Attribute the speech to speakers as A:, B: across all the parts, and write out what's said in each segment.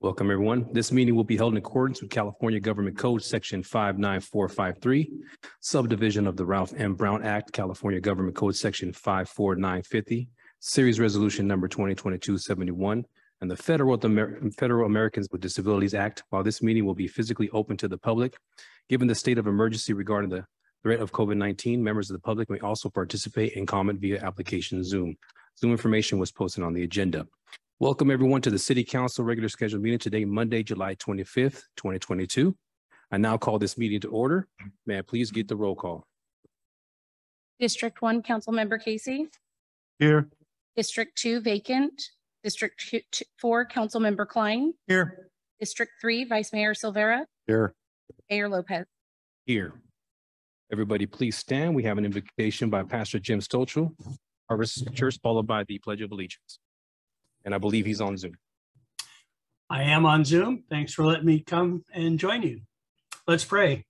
A: Welcome, everyone. This meeting will be held in accordance with California Government Code Section 59453, subdivision of the Ralph M. Brown Act, California Government Code Section 54950, Series Resolution Number 2022-71, and the Federal Americans with Disabilities Act. While this meeting will be physically open to the public, given the state of emergency regarding the threat of COVID-19, members of the public may also participate and comment via application Zoom. Zoom information was posted on the agenda. Welcome, everyone, to the City Council regular scheduled meeting today, Monday, July 25th, 2022. I now call this meeting to order. May I please get the roll call?
B: District 1, Councilmember Casey.
C: Here.
B: District 2, vacant. District 4, Councilmember Klein.
C: Here.
B: District 3, Vice Mayor Silvera.
C: Here.
B: Mayor Lopez.
A: Here. Everybody, please stand. We have an invocation by Pastor Jim Stolchel, Harvest Church, followed by the Pledge of Allegiance. And I believe he's on Zoom.
C: I am on Zoom. Thanks for letting me come and join you. Let's pray.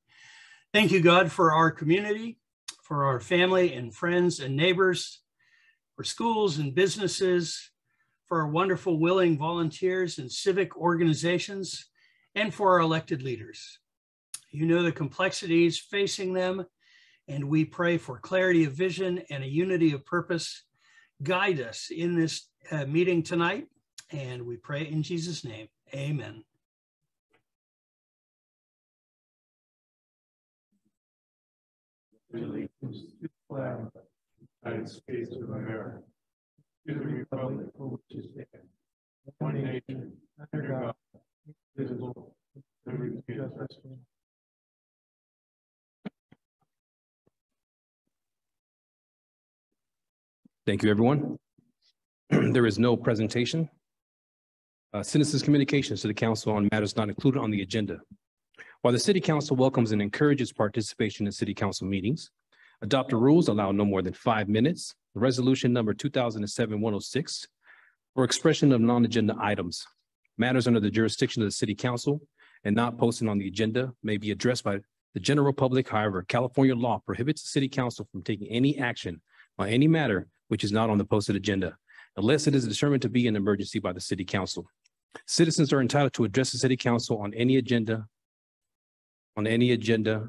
C: Thank you, God, for our community, for our family and friends and neighbors, for schools and businesses, for our wonderful, willing volunteers and civic organizations, and for our elected leaders. You know the complexities facing them, and we pray for clarity of vision and a unity of purpose. Guide us in this meeting tonight, and we pray in Jesus' name. Amen.
D: Allegiance to the flag of the United States of America, to the republic for which it stands, one nation, under God, indivisible, with liberty and justice.
A: Thank you, everyone. There is no presentation. Citizens' communications to the council on matters not included on the agenda. While the City Council welcomes and encourages participation in City Council meetings, adopted rules allow no more than 5 minutes. Resolution number 2007-106 for expression of non-agenda items. Matters under the jurisdiction of the City Council and not posted on the agenda may be addressed by the general public. However, California law prohibits the City Council from taking any action on any matter which is not on the posted agenda, unless it is determined to be an emergency by the City Council. Citizens are entitled to address the City Council on any agenda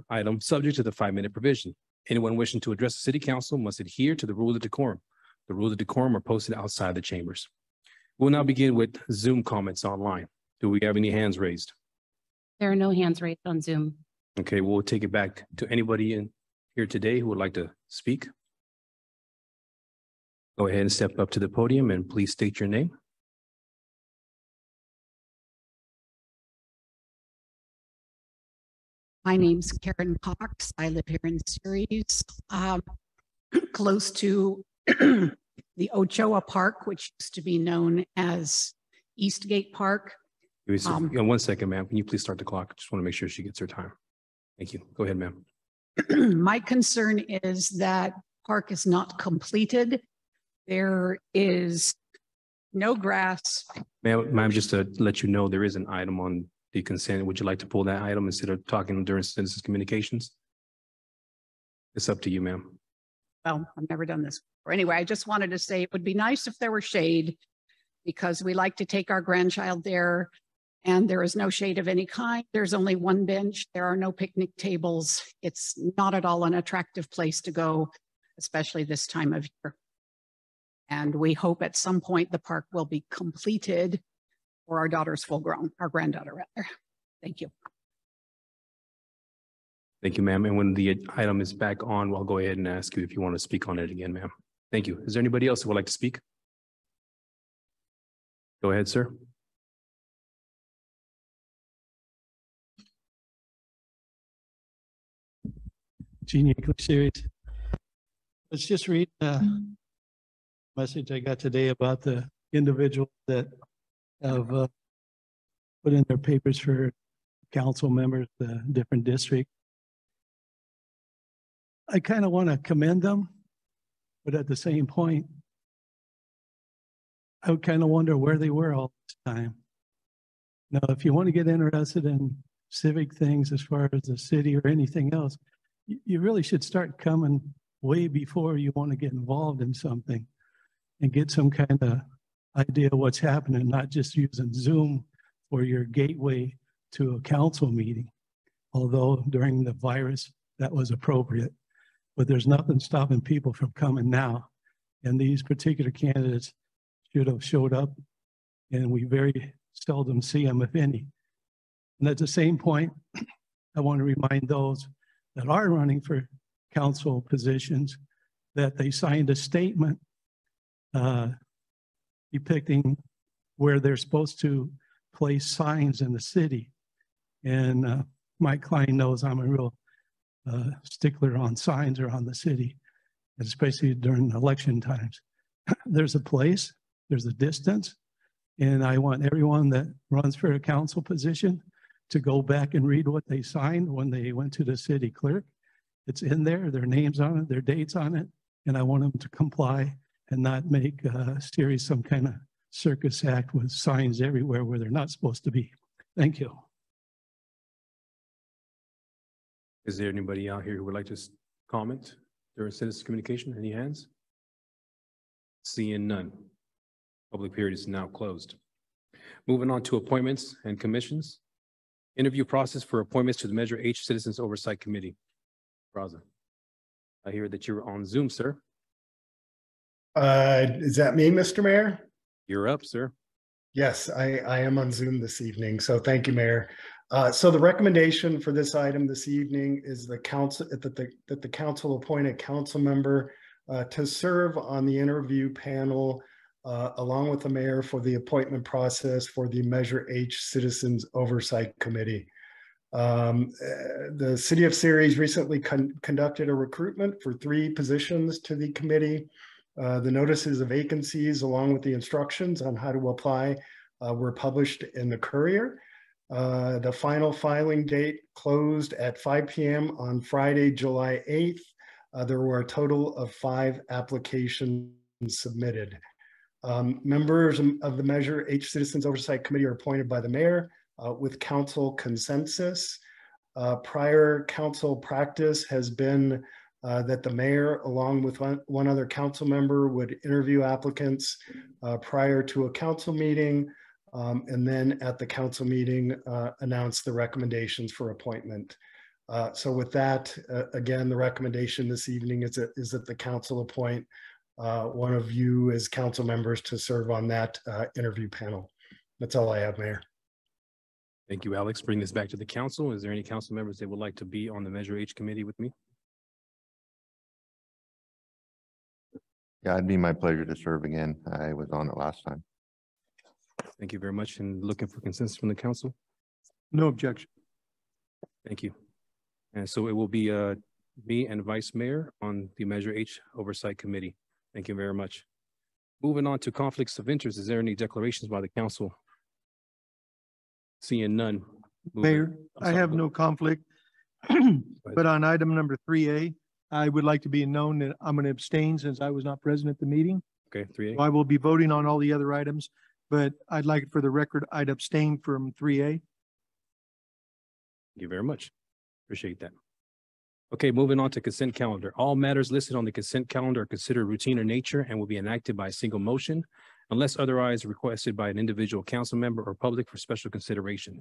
A: item subject to the 5-minute provision. Anyone wishing to address the City Council must adhere to the rules of decorum. The rules of decorum are posted outside the chambers. We'll now begin with Zoom comments online. Do we have any hands raised?
B: There are no hands raised on Zoom.
A: Okay, we'll take it back to anybody in here today who would like to speak. Go ahead and step up to the podium and please state your name.
E: My name's Karen Cox. I live here in Ceres, close to the Ochoa Park, which used to be known as Eastgate Park.
A: 1 second, ma'am. Can you please start the clock? Just want to make sure she gets her time. Thank you. Go ahead, ma'am.
E: My concern is that park is not completed. There is no grass.
A: Ma'am, just to let you know, there is an item on the consent. Would you like to pull that item instead of talking during citizens' communications? It's up to you, ma'am.
E: Well, I've never done this before. Anyway, I just wanted to say it would be nice if there were shade, because we like to take our grandchild there, and there is no shade of any kind. There's only one bench. There are no picnic tables. It's not at all an attractive place to go, especially this time of year. And we hope at some point the park will be completed, or our daughter's full grown, our granddaughter rather. Thank you.
A: Thank you, ma'am. And when the item is back on, I'll go ahead and ask you if you want to speak on it again, ma'am. Thank you. Is there anybody else who would like to speak? Go ahead, sir.
F: Gene Series. Let's just read the message I got today about the individuals that have put in their papers for council members, the different districts. I kind of want to commend them, but at the same point, I would kind of wonder where they were all this time. Now, if you want to get interested in civic things as far as the city or anything else, you really should start coming way before you want to get involved in something and get some kind of idea of what's happening, not just using Zoom or your gateway to a council meeting. Although during the virus, that was appropriate, but there's nothing stopping people from coming now. And these particular candidates should have showed up, and we very seldom see them, if any. And at the same point, I want to remind those that are running for council positions that they signed a statement depicting where they're supposed to place signs in the city. And Mike Klein knows I'm a real stickler on signs around the city, especially during election times. There's a place, there's a distance, and I want everyone that runs for a council position to go back and read what they signed when they went to the city clerk. It's in there, their names on it, their dates on it, and I want them to comply and not make a series some kind of circus act with signs everywhere where they're not supposed to be. Thank you.
A: Is there anybody out here who would like to comment during citizen communication? Any hands? Seeing none. Public period is now closed. Moving on to appointments and commissions. Interview process for appointments to the Measure H Citizens Oversight Committee. Raza, I hear that you're on Zoom, sir.
G: Is that me, Mr. Mayor?
A: You're up, sir.
G: Yes, I am on Zoom this evening. So thank you, Mayor. So the recommendation for this item this evening is the council that the council appoint a council member to serve on the interview panel along with the mayor for the appointment process for the Measure H Citizens Oversight Committee. The City of Ceres recently conducted a recruitment for 3 positions to the committee. The notices of vacancies along with the instructions on how to apply were published in the Courier. The final filing date closed at 5 p.m. on Friday, July 8th. There were a total of 5 applications submitted. Members of the Measure H Citizens Oversight Committee are appointed by the mayor with council consensus. Prior council practice has been that the mayor, along with one other council member, would interview applicants prior to a council meeting, and then at the council meeting, announce the recommendations for appointment. So with that, again, the recommendation this evening is that the council appoint one of you as council members to serve on that interview panel. That's all I have, Mayor.
A: Thank you, Alex. Bring this back to the council. Is there any council members that would like to be on the Measure H committee with me?
H: Yeah, it'd be my pleasure to serve again. I was on it last time.
A: Thank you very much. And looking for consensus from the council?
F: No objection.
A: Thank you. And so it will be me and Vice Mayor on the Measure H Oversight Committee. Thank you very much. Moving on to conflicts of interest. Is there any declarations by the council? Seeing none.
I: Mayor, I have no conflict, but on item number 3A, I would like to be known that I'm going to abstain since I was not present at the meeting.
A: Okay, 3A.
I: I will be voting on all the other items, but I'd like it for the record, I'd abstain from 3A.
A: Thank you very much. Appreciate that. Okay, moving on to consent calendar. All matters listed on the consent calendar are considered routine in nature and will be enacted by a single motion unless otherwise requested by an individual council member or public for special consideration.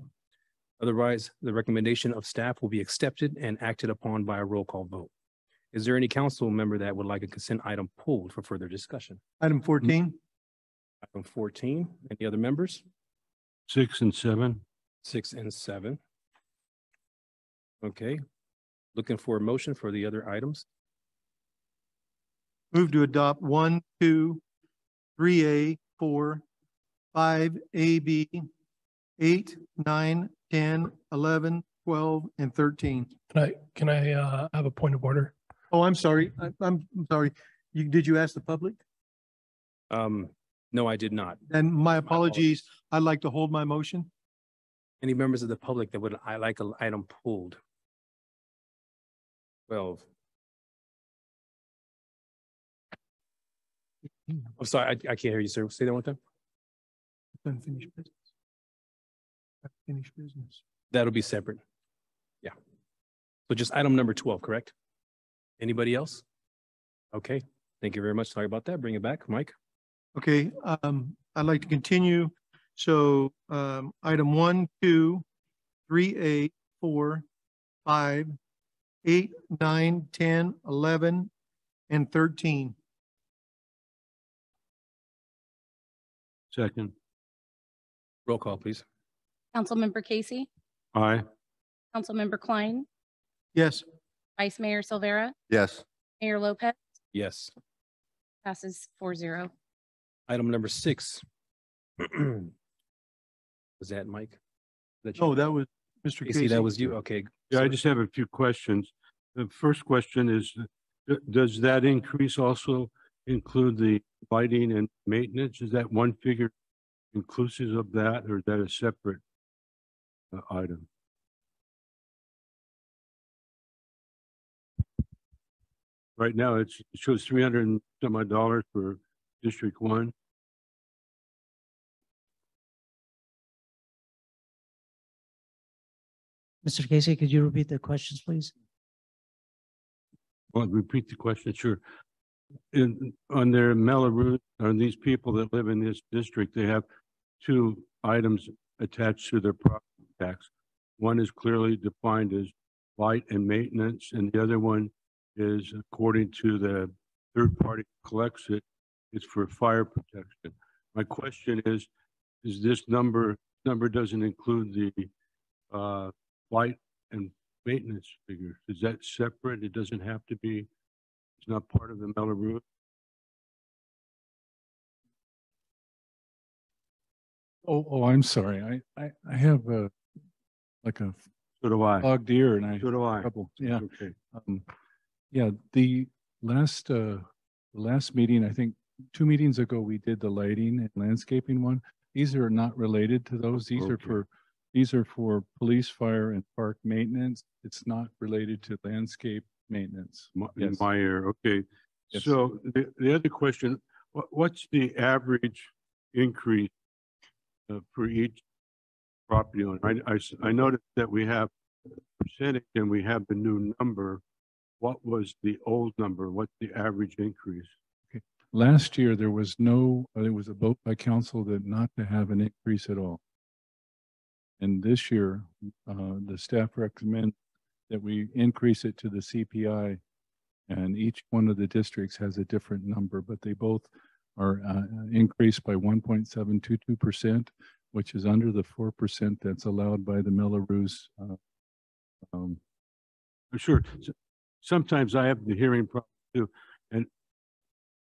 A: Otherwise, the recommendation of staff will be accepted and acted upon by a roll call vote. Is there any council member that would like a consent item pulled for further discussion?
I: Item 14.
A: Item 14. Any other members?
D: 6 and 7.
A: 6 and 7. Okay. Looking for a motion for the other items.
I: Move to adopt 1, 2, 3A, 4, 5AB, 8, 9, 10, 11, 12, and 13.
J: Can I have a point of order?
I: Oh, I'm sorry. I'm sorry. Did you ask the public?
A: No, I did not.
I: And my apologies. I'd like to hold my motion.
A: Any members of the public that would like an item pulled? 12. I'm sorry, I can't hear you, sir. Say that one time.
I: Unfinished business. Unfinished business.
A: That'll be separate. Yeah. So just item number 12, correct? Anybody else? Okay. Thank you very much. Sorry about that. Bring it back, Mike.
I: Okay. I'd like to continue So item 1, 2, 3A, 4, 5, 8, 9, 10, 11, and 13.
D: Second.
A: Roll call, please.
B: Councilmember Casey,
D: Aye.
B: Councilmember Klein,
I: Yes.
B: Vice Mayor Silvera,
H: Yes.
B: Mayor Lopez,
A: Yes.
B: passes 4-0.
A: Item number 6. Was that Mike? That you?
I: Oh, that was Mr.
A: Casey,
I: Casey.
A: that was you? Okay.
D: Yeah, I
A: sir.
D: just have a few questions. The first question is, does that increase also include the lighting and maintenance? Is that one figure inclusive of that, or is that a separate item? Right now, it shows 300 and some odd dollars for District 1.
K: Mr. Casey, could you repeat the questions, please?
D: Well, repeat the question, sure. On their Mellaroo, on these people that live in this district, they have 2 items attached to their property tax. One is clearly defined as light and maintenance, and the other one is, according to the third party who collects it, it's for fire protection. My question is this number doesn't include the light and maintenance figures? Is that separate? It doesn't have to be, it's not part of the Mellaroo?
L: Oh, I'm sorry. I have like a
D: So do I.
L: logged ear and I
D: So do I.
L: trouble. Yeah.
D: Okay.
L: Yeah, the last meeting, I think 2 meetings ago, we did the lighting and landscaping one. These are not related to those.
D: Okay.
L: These are for police, fire, and park maintenance. It's not related to landscape maintenance.
D: In
L: Yes.
D: my ear, okay.
L: Yes.
D: So the other question, what's the average increase for each property owner? I noticed that we have percentage and we have the new number. What was the old number? What's the average increase?
L: Last year, there was a vote by council that not to have an increase at all. And this year, the staff recommend that we increase it to the CPI. And each one of the districts has a different number, but they both are increased by 1.722%, which is under the 4% that's allowed by the Mellaroo's.
D: Sure. Sometimes I have the hearing problem too. And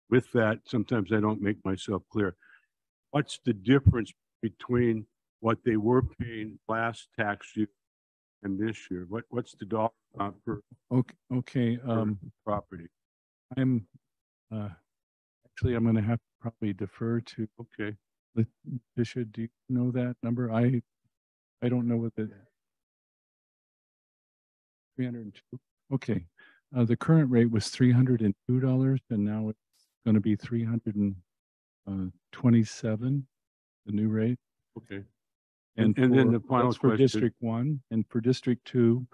D: with that, sometimes I don't make myself clear. What's the difference between what they were paying last tax year and this year? What's the dollar amount per
L: Okay.
D: property?
L: I'm actually, I'm going to have to probably defer to
D: Okay.
L: Letitia. Do you know that number? I don't know what the 302. Okay. The current rate was $302, and now it's going to be $327, the new rate.
D: Okay.
L: And
D: then the
L: for-
D: final
L: that's for
D: question.
L: District 1, and for District 2,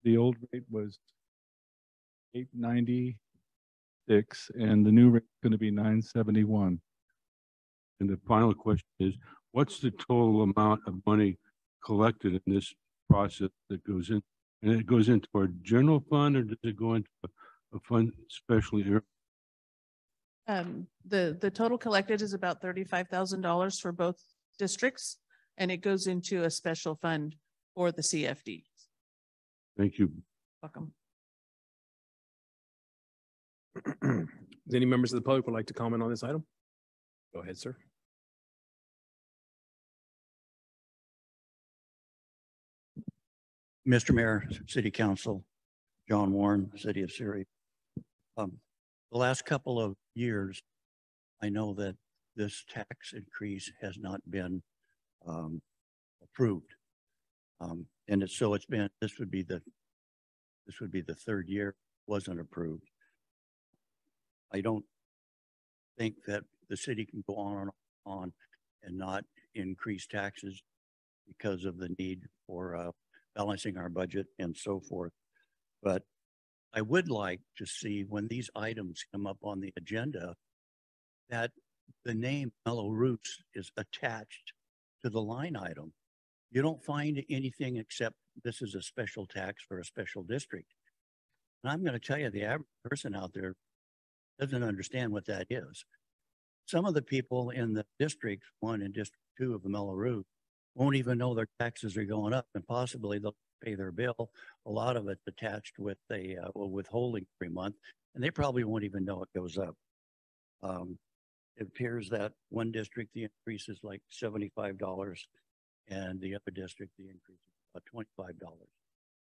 L: the old rate was $896, and the new rate is going to be $971.
D: And the final question is, what's the total amount of money collected in this process that goes in? And it goes into our general fund, or does it go into a fund specially here?
M: The total collected is about $35,000 for both districts, and it goes into a special fund for the CFD.
D: Thank you.
M: Welcome.
A: Does any members of the public would like to comment on this item? Go ahead, sir.
N: Mr. Mayor, City Council, John Warren, City of Surrey. The last couple of years, I know that this tax increase has not been approved. And it's been, this would be the third year it wasn't approved. I don't think that the city can go on and not increase taxes because of the need for balancing our budget and so forth. But I would like to see when these items come up on the agenda that the name Mellow Roots is attached to the line item. You don't find anything except this is a special tax for a special district. And I'm going to tell you, the average person out there doesn't understand what that is. Some of the people in the District 1 and District 2 of the Mello-Roos won't even know their taxes are going up, and possibly they'll pay their bill. A lot of it's attached with a withholding every month, and they probably won't even know it goes up. It appears that one district, the increase is like $75, and the other district, the increase is about $25.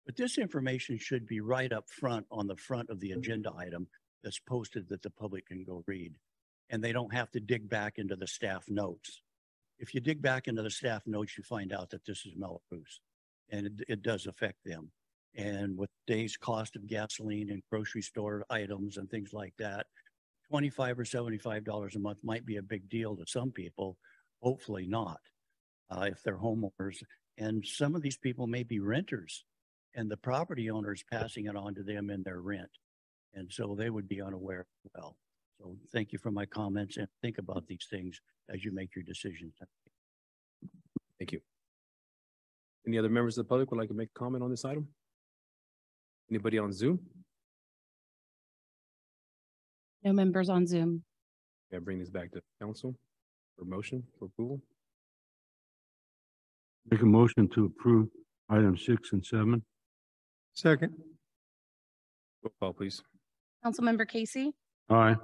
N: But this information should be right up front on the front of the agenda item that's posted that the public can go read. And they don't have to dig back into the staff notes. If you dig back into the staff notes, you find out that this is Mello-Roos, and it does affect them. And with today's cost of gasoline and grocery store items and things like that, $25 or $75 a month might be a big deal to some people. Hopefully not, if they're homeowners. And some of these people may be renters, and the property owner is passing it on to them in their rent. And so they would be unaware as well. So thank you for my comments, and think about these things as you make your decisions.
A: Thank you. Any other members of the public would like to make a comment on this item? Anybody on Zoom?
B: No members on Zoom.
A: Yeah, bring this back to council for motion for approval.
D: Make a motion to approve item 6 and 7.
I: Second.
A: Roll call, please.
B: Councilmember Casey,
D: Aye.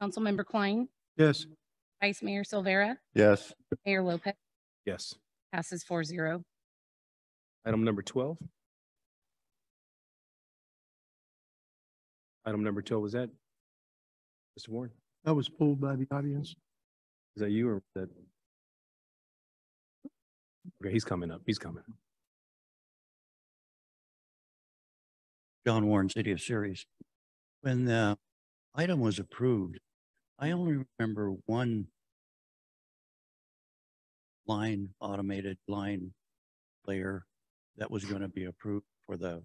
B: Councilmember Klein,
I: Yes.
B: Vice Mayor Silvera,
H: Yes.
B: Mayor Lopez,
A: Yes.
B: passes 4-0.
A: Item number 12. Item number 12 was that? Mr. Warren,
I: That was pulled by the audience.
A: is that you or that? Okay, he's coming up. He's coming.
N: John Warren, City of Ceres. When the item was approved, I only remember one automated line layer that was going to be approved for the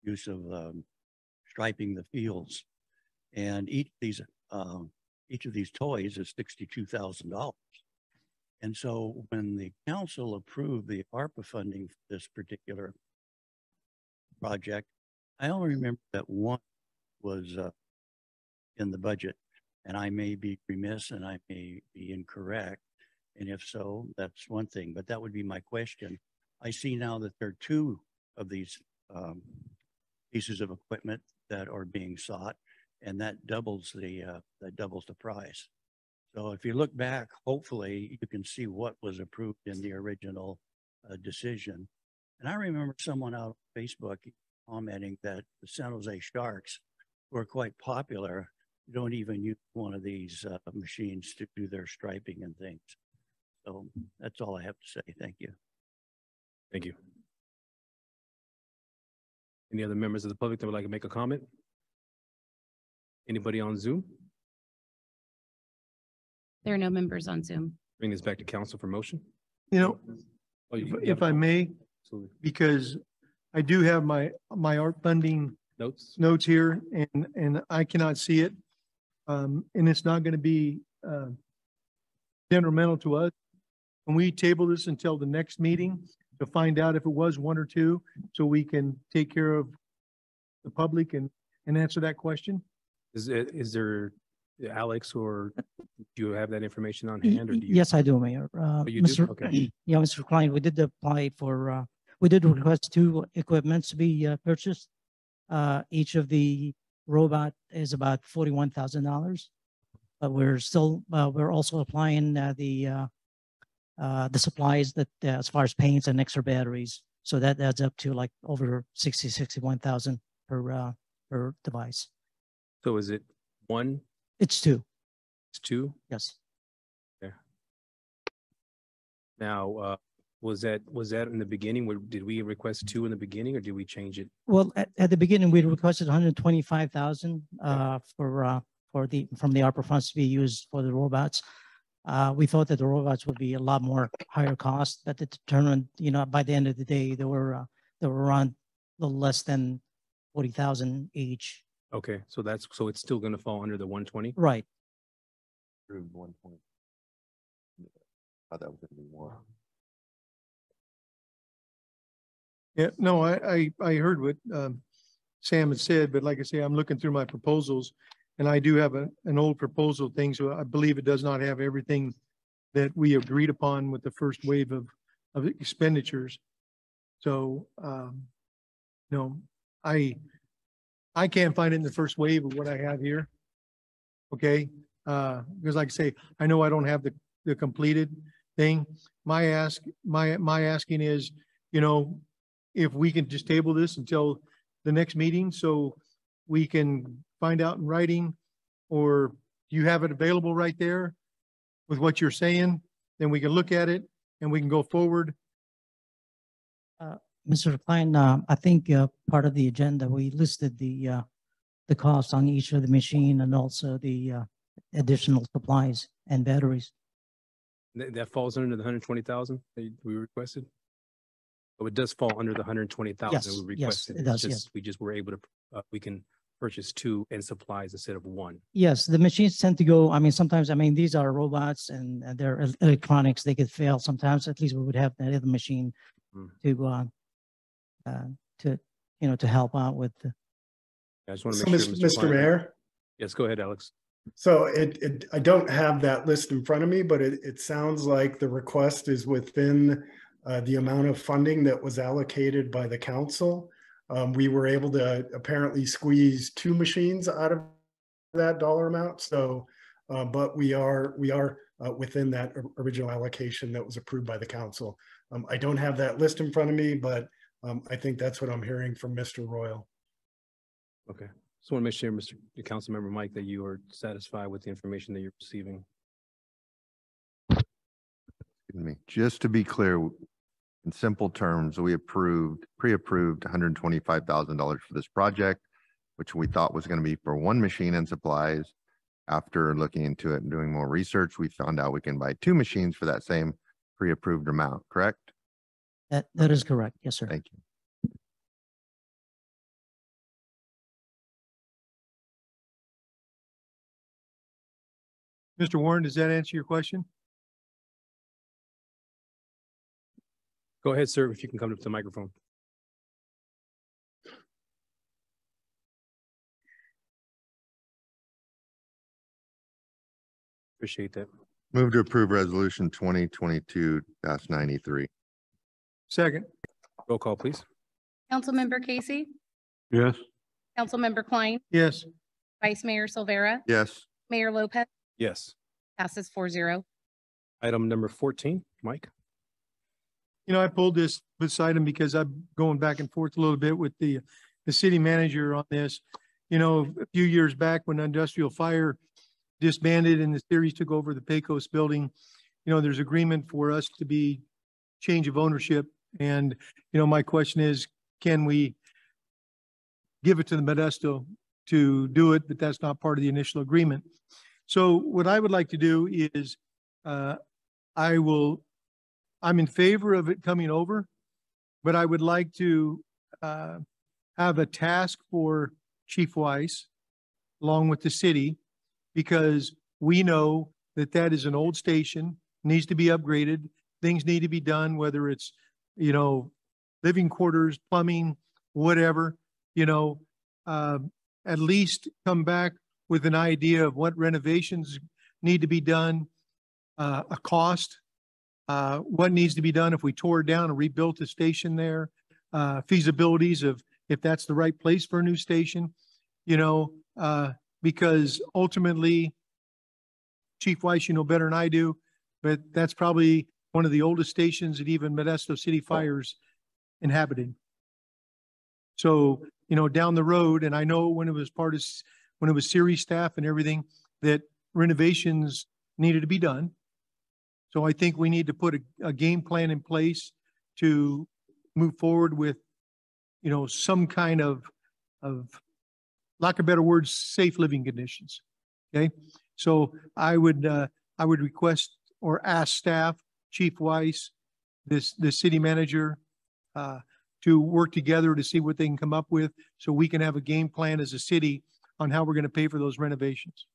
N: use of striping the fields. And each of these toys is $62,000. And so when the council approved the ARPA funding for this particular project, I only remember that one was in the budget, and I may be remiss and I may be incorrect. And if so, that's one thing, but that would be my question. I see now that there are 2 of these pieces of equipment that are being sought, and that doubles the price. So if you look back, hopefully you can see what was approved in the original decision. And I remember someone out on Facebook commenting that the San Jose Sharks, who are quite popular, don't even use one of these machines to do their striping and things. So that's all I have to say. Thank you.
A: Thank you. Any other members of the public that would like to make a comment? Anybody on Zoom?
B: There are no members on Zoom.
A: Bring this back to council for motion.
I: You know,
A: Oh,
I: if I may,
A: absolutely.
I: because I do have my art funding notes here, and I cannot see it. And it's not going to be detrimental to us. Can we table this until the next meeting to find out if it was 1 or 2, so we can take care of the public and answer that question?
A: Is there, Alex, or do you have that information on hand, or do you?
K: Yes, I do, Mayor.
A: You do?
K: Mr.
A: Okay.
K: Yeah, Mr. Klein, we did apply for, we did request 2 equipments to be purchased. Each of the robot is about $41,000, but we're still, we're also applying the supplies that, as far as paints and extra batteries. So that adds up to like over 61,000 per device.
A: So is it 1?
K: It's 2.
A: It's 2?
K: Yes.
A: Okay. Now, was that in the beginning? Did we request 2 in the beginning, or did we change it?
K: Well, at the beginning, we requested 125,000 from the ARPA funds to be used for the robots. We thought that the robots would be a lot more higher cost, but it determined, by the end of the day, they were around a little less than 40,000 each.
A: Okay, so it's still going to fall under the 120?
K: Right.
H: Approved 1 point. Thought that was going to be more.
I: Yeah, no, I heard what Sam had said, but like I say, I'm looking through my proposals and I do have an old proposal thing, so I believe it does not have everything that we agreed upon with the first wave of expenditures. So, no, I can't find it in the first wave of what I have here. Okay, because like I say, I know I don't have the completed thing. My asking is, you know, if we can just table this until the next meeting so we can find out in writing, or you have it available right there with what you're saying, then we can look at it and we can go forward.
K: Mr. Klein, I think part of the agenda, we listed the cost on each of the machine and also the additional supplies and batteries.
A: That falls under the 120,000 that we requested? Oh, it does fall under the 120,000
K: Yes,
A: we
K: yes,
A: requested.
K: it
A: It's
K: does,
A: just- We just were able to, we can purchase 2 and supplies instead of 1.
K: Yes, the machines tend to go, I mean, sometimes, I mean, these are robots and they're electronics, they could fail sometimes. At least we would have that other machine to, you know, to help out with the.
A: I just want to
G: So,
A: make sure,
G: Mr.
A: Klein-
G: Mayor,
A: Yes, go ahead, Alex.
G: so I don't have that list in front of me, but it sounds like the request is within the amount of funding that was allocated by the council. We were able to apparently squeeze 2 machines out of that dollar amount. So, but we are within that original allocation that was approved by the council. I don't have that list in front of me, but I think that's what I'm hearing from Mr. Royal.
A: Okay. Just want to make sure, the council member Mike, that you are satisfied with the information that you're receiving.
H: Excuse me. Just to be clear, in simple terms, we pre-approved $125,000 for this project, which we thought was going to be for 1 machine and supplies. After looking into it and doing more research, we found out we can buy 2 machines for that same pre-approved amount, correct?
K: That is correct. Yes, sir.
H: Thank you.
I: Mr. Warren, does that answer your question?
A: Go ahead, sir, if you can come up to the microphone. Appreciate that.
H: Move to approve resolution 2022-93.
I: Second.
A: Roll call, please.
B: Councilmember Casey,
L: Yes.
B: Councilmember Klein,
I: Yes.
B: Vice Mayor Silvera,
H: Yes.
B: Mayor Lopez,
A: Yes.
B: passes 4-0.
A: Item number 14, Mike.
I: You know, I pulled this item because I'm going back and forth a little bit with the city manager on this. You know, a few years back when Industrial Fire disbanded and the series took over the Pecos building, you know, there's agreement for us to be change of ownership. And, you know, my question is, can we give it to the Modesto to do it? But that's not part of the initial agreement. So what I would like to do is, I'm in favor of it coming over, but I would like to have a task for Chief Weiss along with the city, because we know that that is an old station, needs to be upgraded. Things need to be done, whether it's, you know, living quarters, plumbing, whatever, you know, at least come back with an idea of what renovations need to be done, a cost, what needs to be done if we tore it down and rebuilt the station there, feasibilities of if that's the right place for a new station, you know, because ultimately, Chief Weiss, you know better than I do, but that's probably one of the oldest stations that even Modesto City Fires inhabited. So, you know, down the road, and I know when it was when it was series staff and everything, that renovations needed to be done. So I think we need to put a game plan in place to move forward with, you know, some kind of lack of better words, safe living conditions. Okay. So I would request or ask staff, Chief Weiss, the city manager, to work together to see what they can come up with so we can have a game plan as a city on how we're going to pay for those renovations.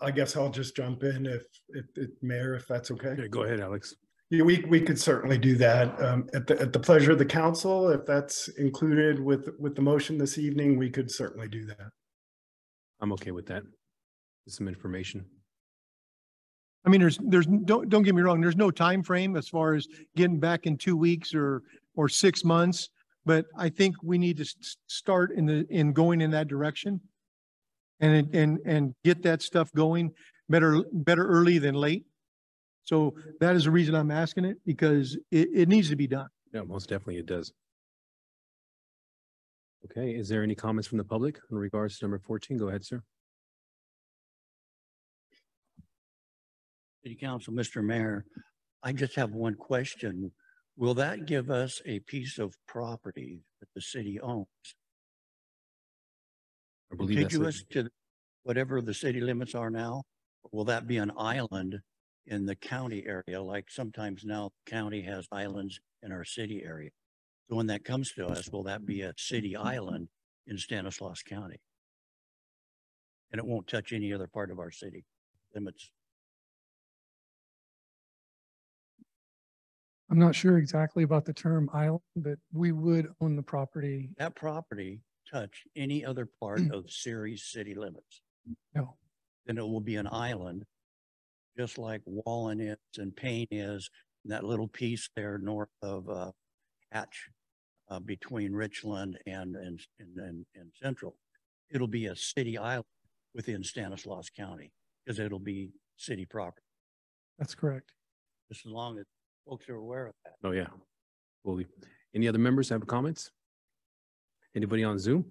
G: I guess I'll just jump in if Mayor, if that's okay.
A: Okay, go ahead, Alex.
G: Yeah, we could certainly do that at the pleasure of the council. If that's included with the motion this evening, we could certainly do that.
A: I'm okay with that. Some information.
I: I mean, don't get me wrong, there's no time frame as far as getting back in 2 weeks or 6 months, but I think we need to start in going in that direction and get that stuff going better early than late. So that is the reason I'm asking it, because it needs to be done.
A: Yeah, most definitely it does. Okay, is there any comments from the public in regards to number 14? Go ahead, sir.
N: City Council, Mr. Mayor, I just have one question. Will that give us a piece of property that the city owns,
A: I believe that's
N: contiguous to whatever the city limits are now? Or will that be an island in the county area? Like sometimes now the county has islands in our city area. So when that comes to us, will that be a city island in Stanislaus County? And it won't touch any other part of our city limits.
J: I'm not sure exactly about the term island, but we would own the property.
N: That property touch any other part of Ceres city limits,
J: No,
N: then it will be an island, just like Wallen is and Payne is, and that little piece there north of Hatch, between Richland and Central. It'll be a city island within Stanislaus County because it'll be city property.
J: that's correct.
N: Just as long as folks are aware of that.
A: Oh, yeah. Fully. Any other members have comments? Anybody on Zoom?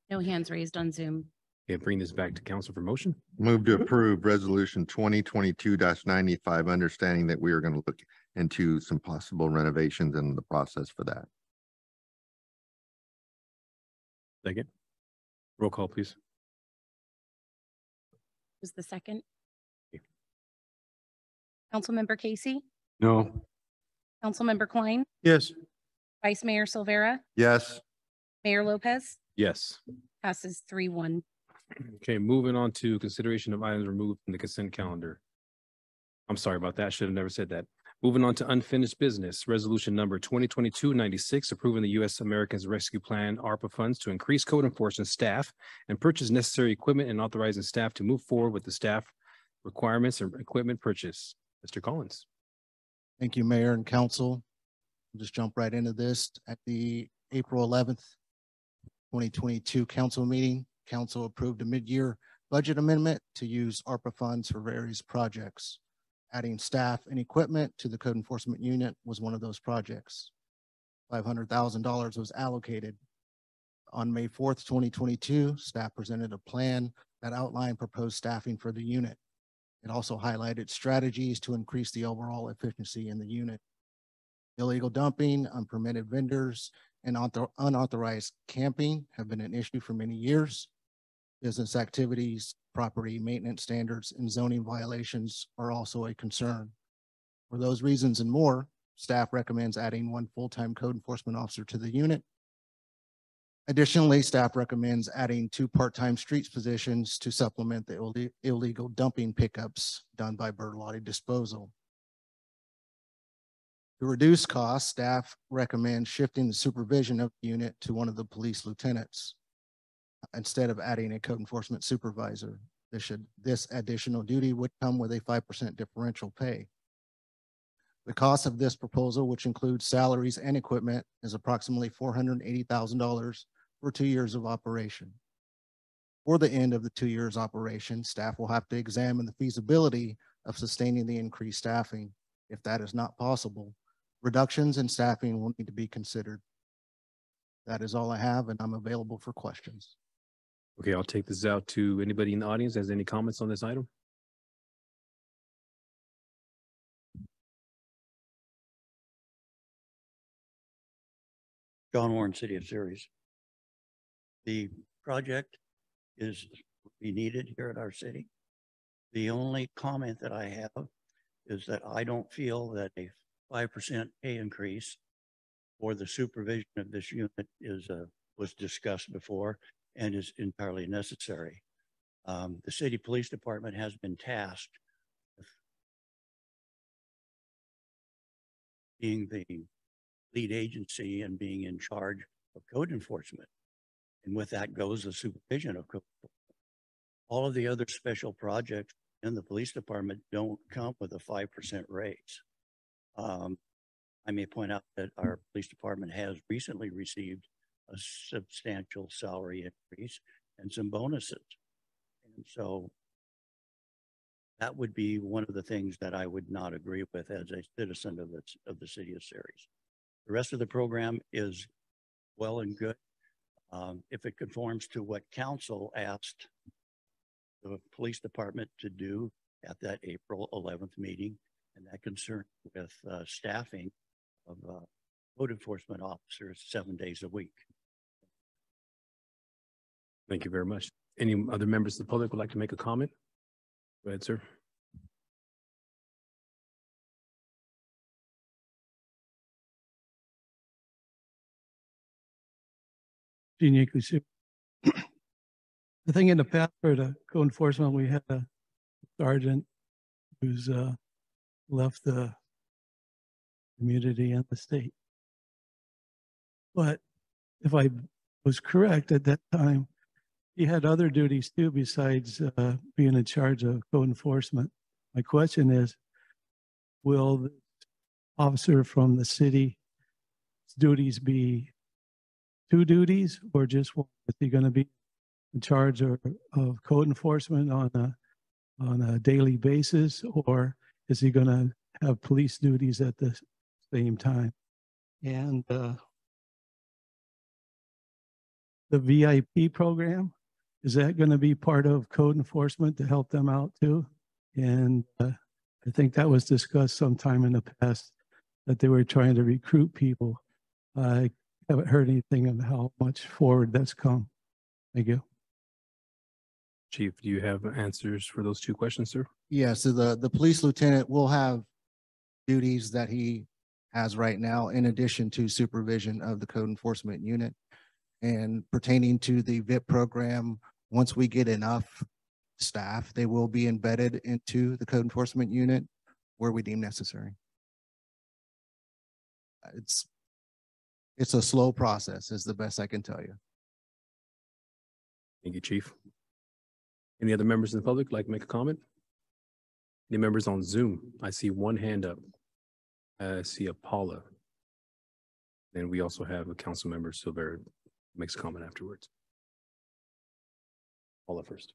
B: No hands raised on Zoom.
A: Okay, bring this back to council for motion.
H: Move to approve resolution 2022-95, understanding that we are going to look into some possible renovations and the process for that.
A: Second. Roll call, please.
B: Who's the second? Councilmember Casey,
L: No.
B: Councilmember Klein,
I: Yes.
B: Vice Mayor Silvera,
H: Yes.
B: Mayor Lopez,
A: Yes.
B: passes 3-1.
A: Okay, moving on to consideration of items removed from the consent calendar. I'm sorry about that. Should have never said that. Moving on to unfinished business, resolution number 2022-96, approving the U.S. Americans Rescue Plan ARPA funds to increase code enforcement staff and purchase necessary equipment, and authorizing staff to move forward with the staff requirements and equipment purchase. Mr. Collins.
O: Thank you, Mayor and Council. I'll just jump right into this. At the April 11th, 2022 council meeting, council approved a mid-year budget amendment to use ARPA funds for various projects. Adding staff and equipment to the code enforcement unit was one of those projects. $500,000 was allocated. On May 4th, 2022, staff presented a plan that outlined proposed staffing for the unit. It also highlighted strategies to increase the overall efficiency in the unit. Illegal dumping, unpermitted vendors, and unauthorized camping have been an issue for many years. Business activities, property maintenance standards, and zoning violations are also a concern. For those reasons and more, staff recommends adding 1 full-time code enforcement officer to the unit. Additionally, staff recommends adding 2 part-time streets positions to supplement the illegal dumping pickups done by Bird Lottie Disposal. To reduce costs, staff recommends shifting the supervision of the unit to one of the police lieutenants instead of adding a code enforcement supervisor. This additional duty would come with a 5% differential pay. The cost of this proposal, which includes salaries and equipment, is approximately $480,000 for 2 years of operation. For the end of the 2 years operation, staff will have to examine the feasibility of sustaining the increased staffing. If that is not possible, reductions in staffing will need to be considered. That is all I have, and I'm available for questions.
A: Okay, I'll take this out to anybody in the audience. Has any comments on this item?
N: John Warren, City of Ceres. The project is be needed here at our city. The only comment that I have is that I don't feel that a 5% pay increase for the supervision of this unit is was discussed before and is entirely necessary. The city police department has been tasked with being the lead agency and being in charge of code enforcement. And with that goes the supervision of code enforcement. All of the other special projects in the police department don't come with a 5% raise. I may point out that our police department has recently received a substantial salary increase and some bonuses. And so that would be one of the things that I would not agree with as a citizen of the city of Ceres. The rest of the program is well and good. If it conforms to what council asked the police department to do at that April 11th meeting, and that concern with staffing of code enforcement officers 7 days a week.
A: Thank you very much. Any other members of the public would like to make a comment? Go ahead, sir.
F: Uniquely suited. I think in the past for the code enforcement, we had a sergeant who's left the community and the state. But if I was correct at that time, he had other duties too besides being in charge of code enforcement. My question is, will the officer from the city's duties be 2 duties or just one? Is he going to be in charge of code enforcement on a daily basis, or is he going to have police duties at the same time? And the VIP program, is that going to be part of code enforcement to help them out too? And I think that was discussed sometime in the past that they were trying to recruit people. I haven't heard anything of how much forward that's come. Thank you.
A: Chief, do you have answers for those 2 questions, sir?
O: Yeah, so the police lieutenant will have duties that he has right now in addition to supervision of the code enforcement unit. And pertaining to the VIP program, once we get enough staff, they will be embedded into the code enforcement unit where we deem necessary. It's a slow process, is the best I can tell you.
A: Thank you, Chief. Any other members of the public like to make a comment? Any members on Zoom? I see one hand up. I see a Paula. And we also have a council member, Silver, makes a comment afterwards. Paula first.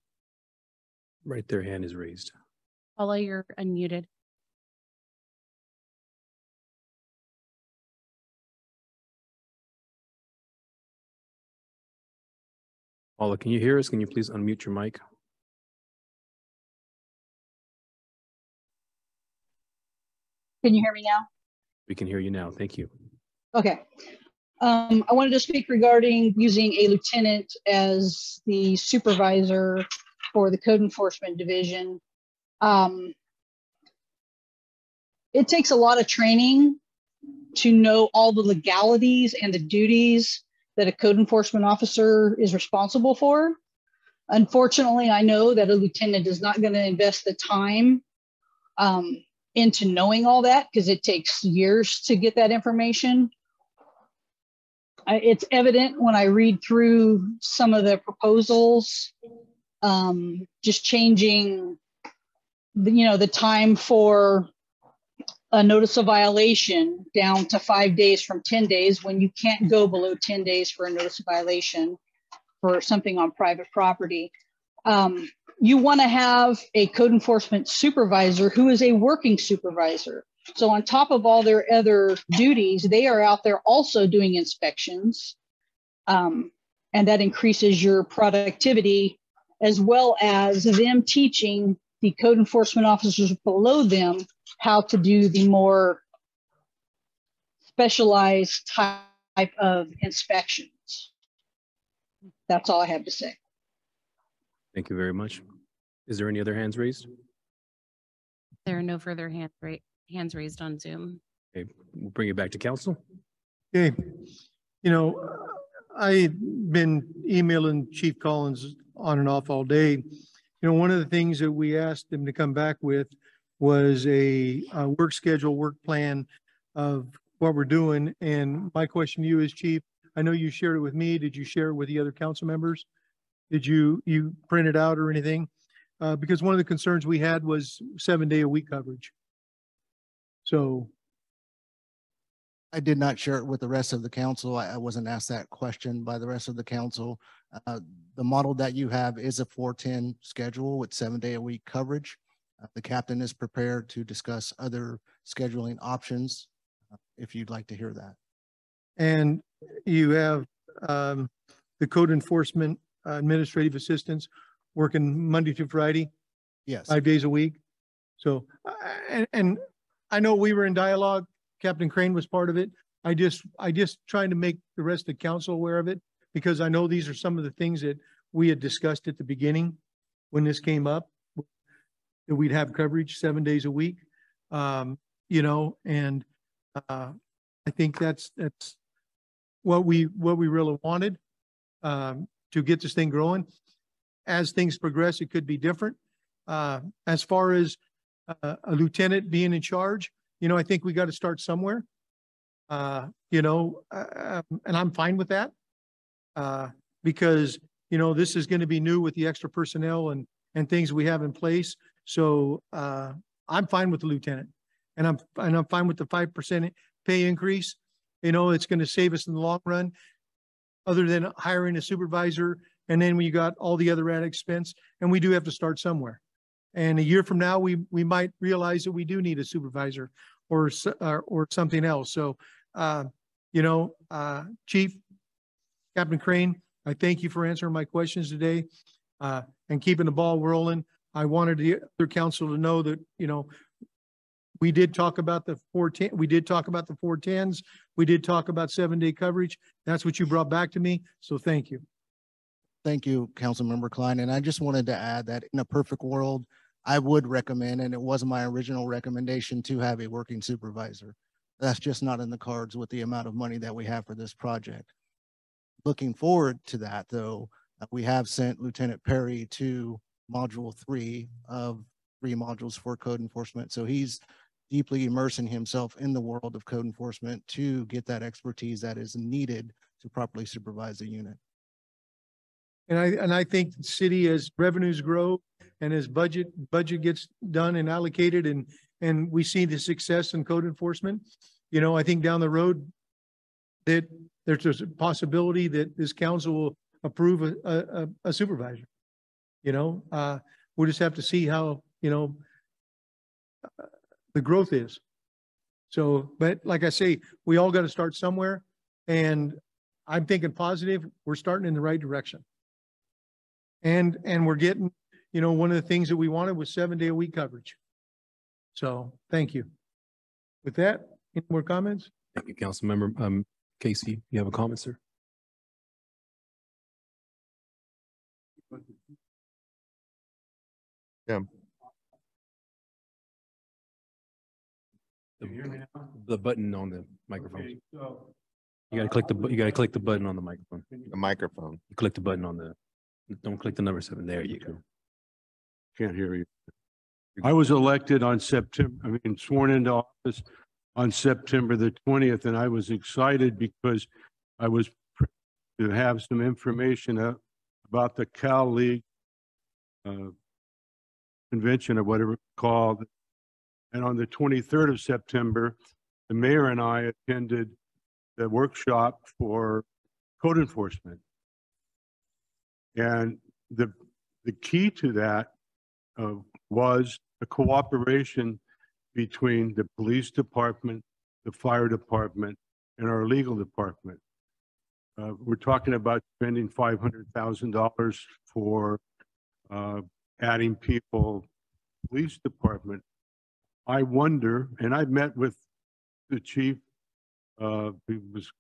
A: Right there, hand is raised.
B: Paula, you're unmuted.
A: Paula, can you hear us? Can you please unmute your mic?
P: Can you hear me now?
A: We can hear you now. Thank you.
P: Okay. I wanted to speak regarding using a lieutenant as the supervisor for the code enforcement division. It takes a lot of training to know all the legalities and the duties that a code enforcement officer is responsible for. Unfortunately, I know that a lieutenant is not going to invest the time into knowing all that because it takes years to get that information. It's evident when I read through some of the proposals, just changing the time for a notice of violation down to 5 days from 10 days when you can't go below 10 days for a notice of violation for something on private property. You want to have a code enforcement supervisor who is a working supervisor. So on top of all their other duties, they are out there also doing inspections. And that increases your productivity, as well as them teaching the code enforcement officers below them how to do the more specialized type of inspections. That's all I have to say.
A: Thank you very much. Is there any other hands raised?
B: There are no further hands raised on Zoom.
A: Okay, we'll bring it back to council.
I: Okay, I've been emailing Chief Collins on and off all day, you know, one of the things that we asked them to come back with was a work schedule, work plan of what we're doing. And my question to you is, Chief, I know you shared it with me. Did you share it with the other council members? Did you print it out or anything? Because one of the concerns we had was 7-day-a-week coverage. So
O: I did not share it with the rest of the council. I wasn't asked that question by the rest of the council. The model that you have is a 4-10 schedule with 7-day-a-week coverage. The captain is prepared to discuss other scheduling options if you'd like to hear that.
I: And you have the code enforcement administrative assistants working Monday through Friday,
O: Yes.
I: 5 days a week. So, and I know we were in dialogue. Captain Crane was part of it. I just trying to make the rest of the council aware of it, because I know these are some of the things that we had discussed at the beginning when this came up, that we'd have coverage 7 days a week. You know, and I think that's what we really wanted to get this thing growing. As things progress, it could be different. As far as a lieutenant being in charge, you know, I think we got to start somewhere. You know, and I'm fine with that because, you know, this is going to be new with the extra personnel and things we have in place. So I'm fine with the lieutenant, and I'm fine with the 5% pay increase. You know, it's going to save us in the long run, other than hiring a supervisor. And then when you got all the other added expense, and we do have to start somewhere. And a year from now, we might realize that we do need a supervisor or something else. So, you know, Chief, Captain Crane, I thank you for answering my questions today and keeping the ball rolling. I wanted the other council to know that, you know, we did talk about the 410. We did talk about the 410s. We did talk about 7-day coverage. That's what you brought back to me. So thank you.
O: Thank you, Councilmember Klein. And I just wanted to add that in a perfect world, I would recommend, and it was my original recommendation, to have a working supervisor. That's just not in the cards with the amount of money that we have for this project. Looking forward to that, though, we have sent Lieutenant Perry to Module 3 of 3 modules for code enforcement. So he's deeply immersing himself in the world of code enforcement to get that expertise that is needed to properly supervise the unit.
I: And I think the city, as revenues grow and as budget gets done and allocated, and we see the success in code enforcement, you know, I think down the road that there's a possibility that this council will approve a supervisor. You know, we'll just have to see how, you know, the growth is. So, but like I say, we all got to start somewhere, and I'm thinking positive. We're starting in the right direction. And we're getting, you know, one of the things that we wanted was 7-day-a-week coverage. So thank you. With that, any more comments?
A: Thank you, Councilmember. Casey, you have a comment, sir?
H: Yeah.
A: The button on the microphone. You gotta click the button on the microphone.
H: The microphone.
A: You click the button on the. Don't click the number 7. There you go.
D: Can't hear you. I was elected on sworn into office on September the 20th, and I was excited because I was to have some information about the Cal League convention or whatever it's called. And on the 23rd of September, the mayor and I attended the workshop for code enforcement. And the key to that was the cooperation between the police department, the fire department, and our legal department. We're talking about spending $500,000 for adding people, police department. I wonder, and I met with the chief, it was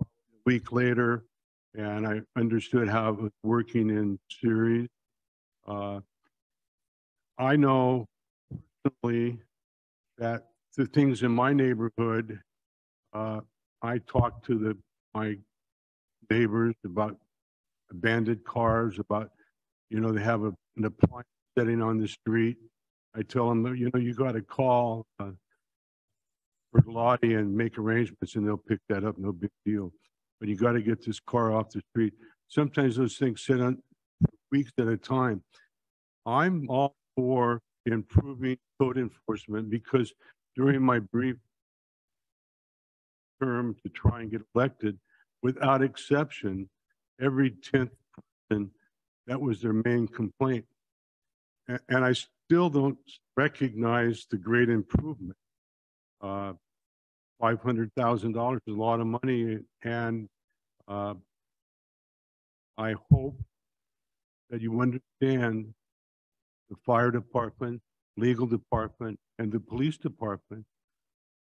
D: a week later, and I understood how it was working in series. I know personally that the things in my neighborhood, I talked to my neighbors about abandoned cars, about, you know, they have an appliance sitting on the street, I tell them, you know, you got to call Bertolotti and make arrangements, and they'll pick that up, no big deal. But you got to get this car off the street. Sometimes those things sit on weeks at a time. I'm all for improving code enforcement because during my brief term to try and get elected, without exception, every 10th person, that was their main complaint. And I still don't recognize the great improvement. $500,000 is a lot of money, and I hope that you understand the fire department, legal department, and the police department.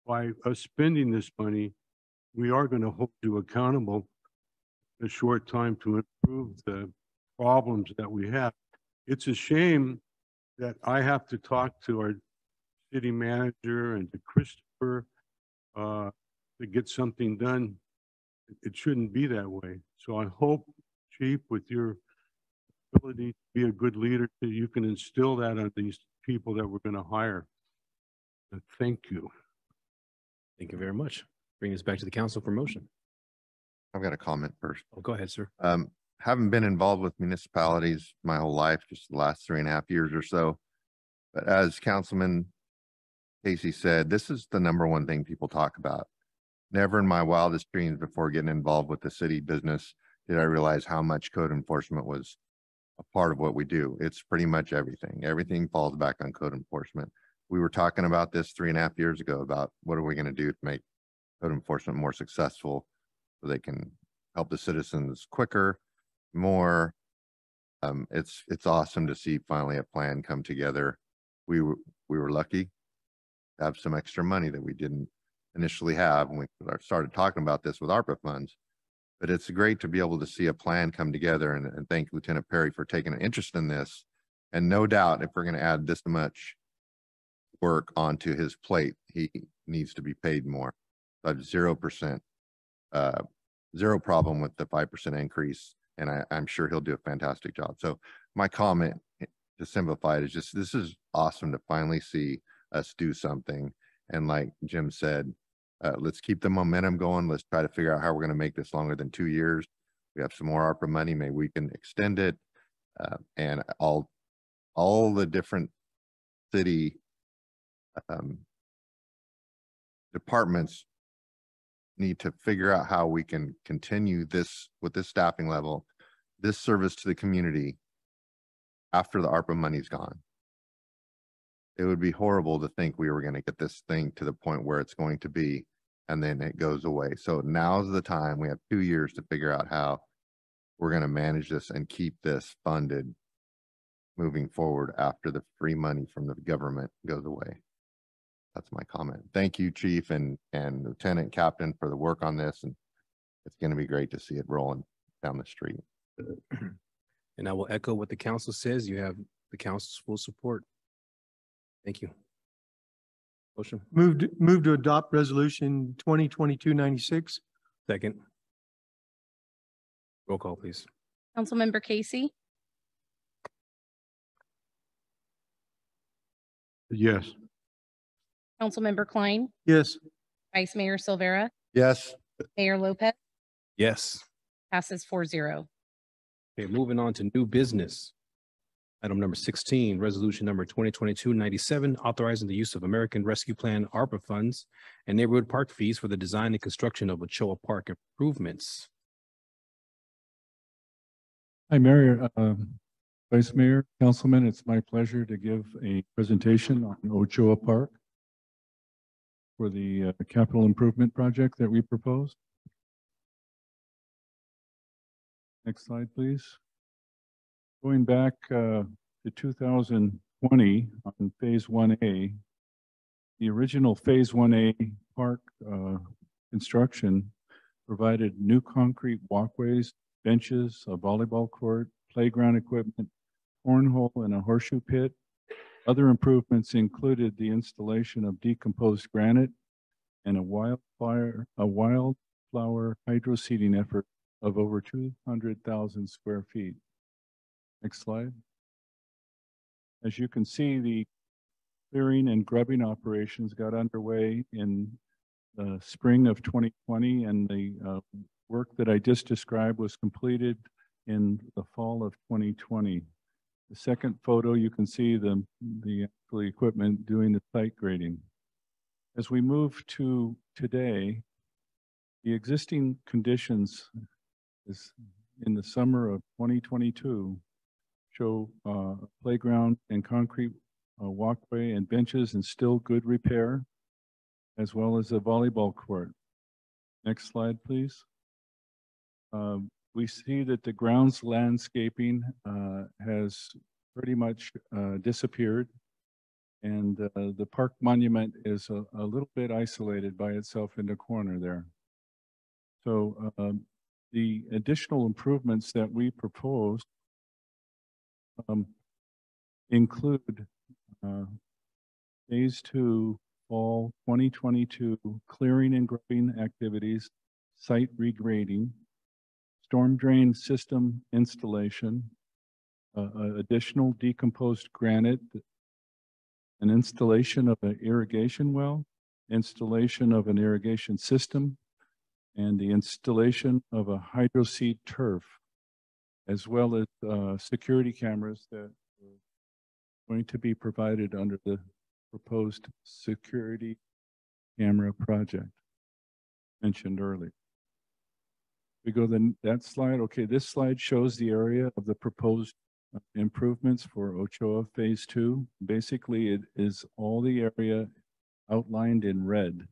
D: By us spending this money, we are going to hold you accountable in a short time to improve the problems that we have. It's a shame that I have to talk to our city manager and to Christopher to get something done. It shouldn't be that way. So I hope, Chief, with your ability to be a good leader, that you can instill that on these people that we're going to hire. And thank you.
A: Thank you very much. Bring us back to the council for motion.
H: I've got a comment first.
A: Oh, go ahead, sir.
H: Haven't been involved with municipalities my whole life, just the last 3.5 years or so. But as Councilman Casey said, this is the #1 thing people talk about. Never in my wildest dreams before getting involved with the city business did I realize how much code enforcement was a part of what we do. It's pretty much everything. Everything falls back on code enforcement. We were talking about this 3.5 years ago about what are we going to do to make code enforcement more successful so they can help the citizens quicker, more. It's awesome to see finally a plan come together. We were lucky to have some extra money that we didn't initially have when we started talking about this with ARPA funds. But it's great to be able to see a plan come together, and thank Lieutenant Perry for taking an interest in this. And no doubt, if we're going to add this much work onto his plate, he needs to be paid more. I have 0%, zero problem with the 5% increase, and I'm sure he'll do a fantastic job. So my comment, to simplify it, is just this is awesome to finally see us do something. And like Jim said, let's keep the momentum going. Let's try to figure out how we're going to make this longer than 2 years. We have some more ARPA money. Maybe we can extend it. And all the different city departments need to figure out how we can continue this with this staffing level, this service to the community after the ARPA money's gone. It would be horrible to think we were going to get this thing to the point where it's going to be, and then it goes away. So now's the time. We have 2 years to figure out how we're going to manage this and keep this funded moving forward after the free money from the government goes away. That's my comment. Thank you, Chief and Lieutenant Captain, for the work on this. And it's going to be great to see it rolling down the street.
A: And I will echo what the council says. You have the council's full support. Thank you. Motion.
I: Move to adopt resolution 2022-96.
A: Second. Roll call, please.
B: Councilmember Casey,
D: Yes.
B: Councilmember Klein,
I: Yes.
B: Vice Mayor Silvera,
H: Yes.
B: Mayor Lopez,
A: Yes.
B: passes 4-0.
A: Okay, moving on to new business. Item number 16, resolution number 2022-97, authorizing the use of American Rescue Plan ARPA funds and neighborhood park fees for the design and construction of Ochoa Park improvements.
L: Hi, Mayor, Vice Mayor, Councilman, it's my pleasure to give a presentation on Ochoa Park for the capital improvement project that we proposed. Next slide, please. Going back to 2020 on Phase 1A, the original Phase 1A park construction provided new concrete walkways, benches, a volleyball court, playground equipment, cornhole, and a horseshoe pit. Other improvements included the installation of decomposed granite and a wildflower hydro seeding effort of over 200,000 square feet. Next slide. As you can see, the clearing and grubbing operations got underway in the spring of 2020, and the work that I just described was completed in the fall of 2020. The second photo, you can see the actual equipment doing the site grading. As we move to today, the existing conditions is in the summer of 2022 show playground and concrete walkway and benches in still good repair, as well as a volleyball court. Next slide, please. We see that the grounds landscaping has pretty much disappeared, and the park monument is a little bit isolated by itself in the corner there. So the additional improvements that we propose include phase 2 fall 2022 clearing and grubbing activities, site regrading, storm drain system installation, additional decomposed granite, an installation of an irrigation well, installation of an irrigation system, and the installation of a hydro seed turf, as well as security cameras that are going to be provided under the proposed security camera project mentioned earlier. We go to that slide. Okay, this slide shows the area of the proposed improvements for Ochoa Phase 2. Basically, it is all the area outlined in red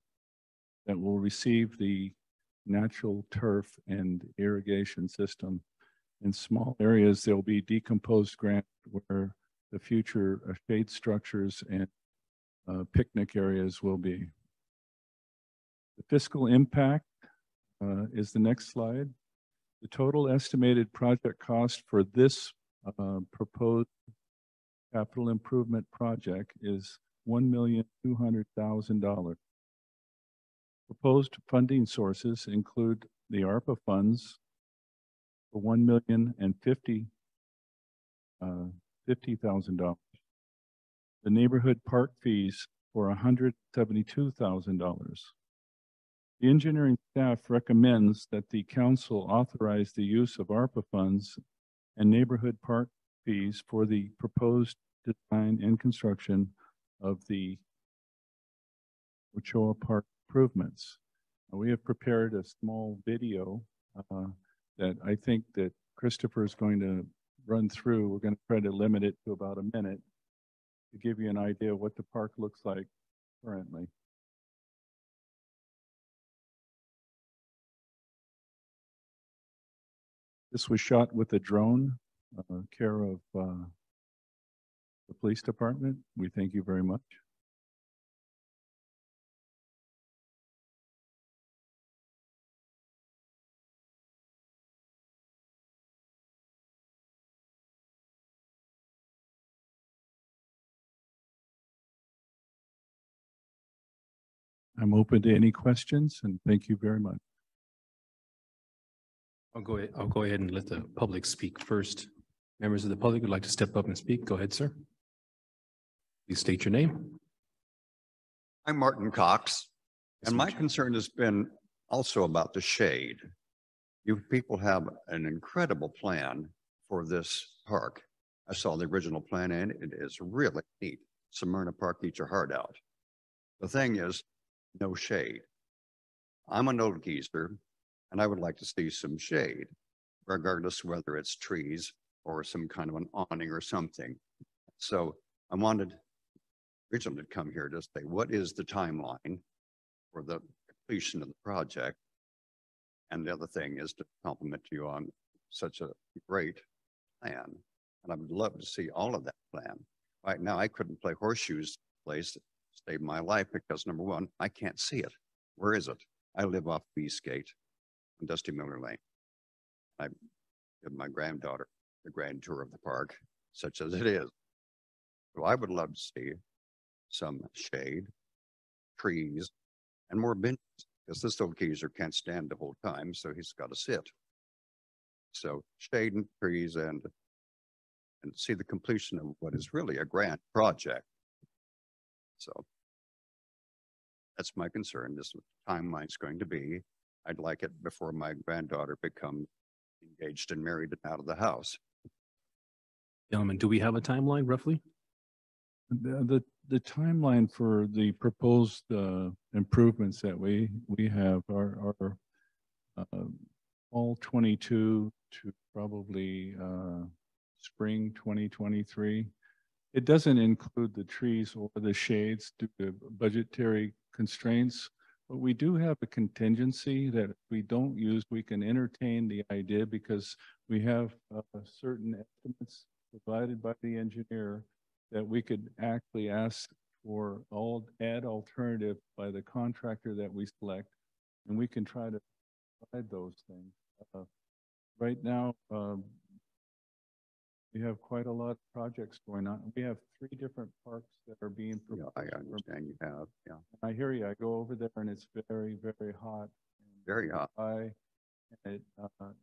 L: that will receive the natural turf and irrigation system. In small areas, there'll be decomposed granite where the future shade structures and picnic areas will be. The fiscal impact is the next slide. The total estimated project cost for this proposed capital improvement project is $1,200,000. Proposed funding sources include the ARPA funds for $1,050,000. The neighborhood park fees for $172,000. The engineering staff recommends that the council authorize the use of ARPA funds and neighborhood park fees for the proposed design and construction of the Ochoa Park improvements. We have prepared a small video that I think that Christopher is going to run through. We're going to try to limit it to about a minute to give you an idea of what the park looks like currently. This was shot with a drone, care of the police department. We thank you very much. I'm open to any questions, and thank you very much.
A: I'll go ahead and let the public speak first. Members of the public would like to step up and speak. Go ahead, sir. Please state your name.
Q: I'm Martin Cox, and my concern has been also about the shade. You people have an incredible plan for this park. I saw the original plan and it is really neat. Smyrna Park, eat your heart out. The thing is, no shade. I'm an old geezer, and I would like to see some shade, regardless whether it's trees or some kind of an awning or something. So I wanted originally to come here to say, what is the timeline for the completion of the project? And the other thing is to compliment you on such a great plan. And I would love to see all of that plan. Right now, I couldn't play horseshoes place to save my life because number one, I can't see it. Where is it? I live off Beastgate on Dusty Miller Lane. I give my granddaughter the grand tour of the park, such as it is. So I would love to see some shade, trees, and more benches, because this old geezer can't stand the whole time, so he's got to sit. So shade and trees and and see the completion of what is really a grand project. So that's my concern. This timeline's going to be. I'd like it before my granddaughter becomes engaged and married and out of the house.
A: Gentlemen, do we have a timeline roughly?
L: The timeline for the proposed improvements that we have are fall 22 to probably spring 2023. It doesn't include the trees or the shades due to budgetary constraints, but we do have a contingency that if we don't use, we can entertain the idea because we have certain estimates provided by the engineer that we could actually ask for add alternative by the contractor that we select, and we can try to provide those things. Right now, we have quite a lot of projects going on. We have 3 different parks that are being proposed.
Q: Yeah, I understand you have, yeah.
L: I hear you. I go over there and it's very, very hot.
Q: Very hot.
L: And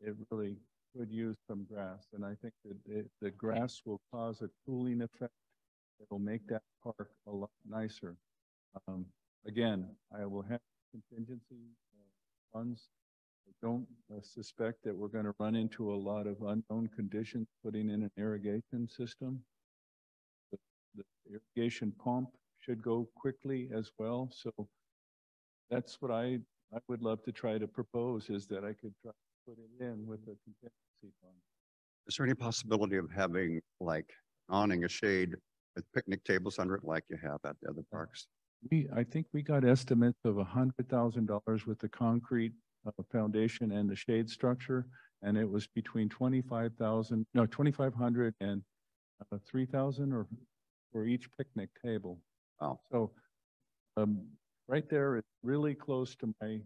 L: it really could use some grass. And I think that the grass will cause a cooling effect. It'll make that park a lot nicer. Again, I will have contingency funds. I don't suspect that we're going to run into a lot of unknown conditions putting in an irrigation system. The irrigation pump should go quickly as well. So that's what I would love to try to propose, is that I could try to put it in with a contingency fund.
Q: Is there any possibility of having like awning a shade with picnic tables under it like you have at the other parks?
L: I think we got estimates of $100,000 with the concrete foundation and the shade structure, and it was between 2,500 and 3,000 or for each picnic table.
Q: Wow.
L: So right there, it's really close to my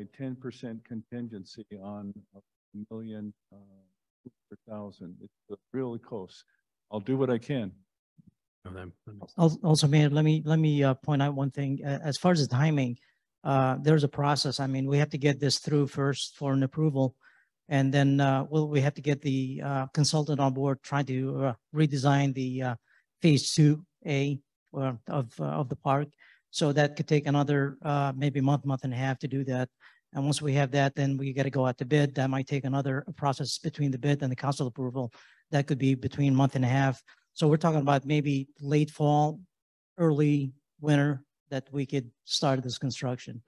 L: 10% contingency on $1 million per thousand. It's really close. I'll do what I can.
K: Also, Mayor, let me point out one thing. As far as the timing, there's a process. I mean, we have to get this through first for an approval, and then we have to get the consultant on board trying to redesign the phase 2A of the park. So that could take another maybe month and a half to do that. And once we have that, then we got to go out to bid. That might take another process between the bid and the council approval. That could be between a month and a half. So we're talking about maybe late fall, early winter that we could start this construction.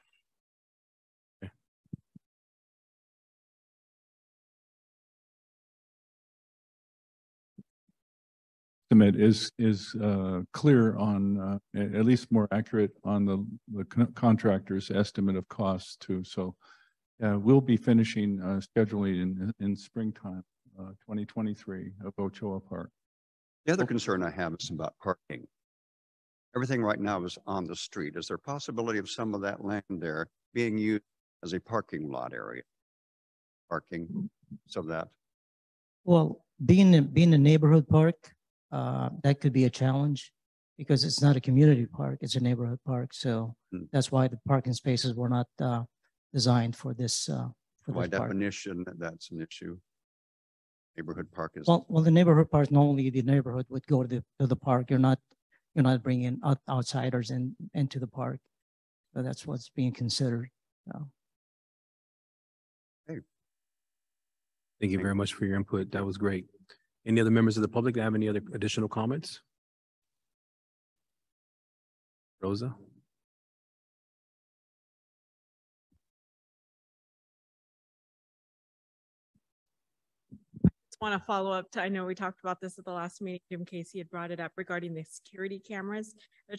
L: Estimate is clear on, at least more accurate on the contractor's estimate of costs too. So we'll be finishing scheduling in springtime 2023 of Ochoa Park.
Q: The other concern I have is about parking. Everything right now is on the street. Is there a possibility of some of that land there being used as a parking lot area? Parking, so that.
K: Well, being a neighborhood park, that could be a challenge because it's not a community park, it's a neighborhood park. So that's why the parking spaces were not designed for this.
Q: By definition, that's an issue. Neighborhood park is.
K: Well, the neighborhood park, normally the neighborhood would go to the park. You're not bringing outsiders into the park. So that's what's being considered. So.
Q: Hey.
A: Thank you very much for your input. That was great. Any other members of the public that have any other additional comments? Rosa?
R: Want to follow up to, I know we talked about this at the last meeting. Jim Casey had brought it up regarding the security cameras.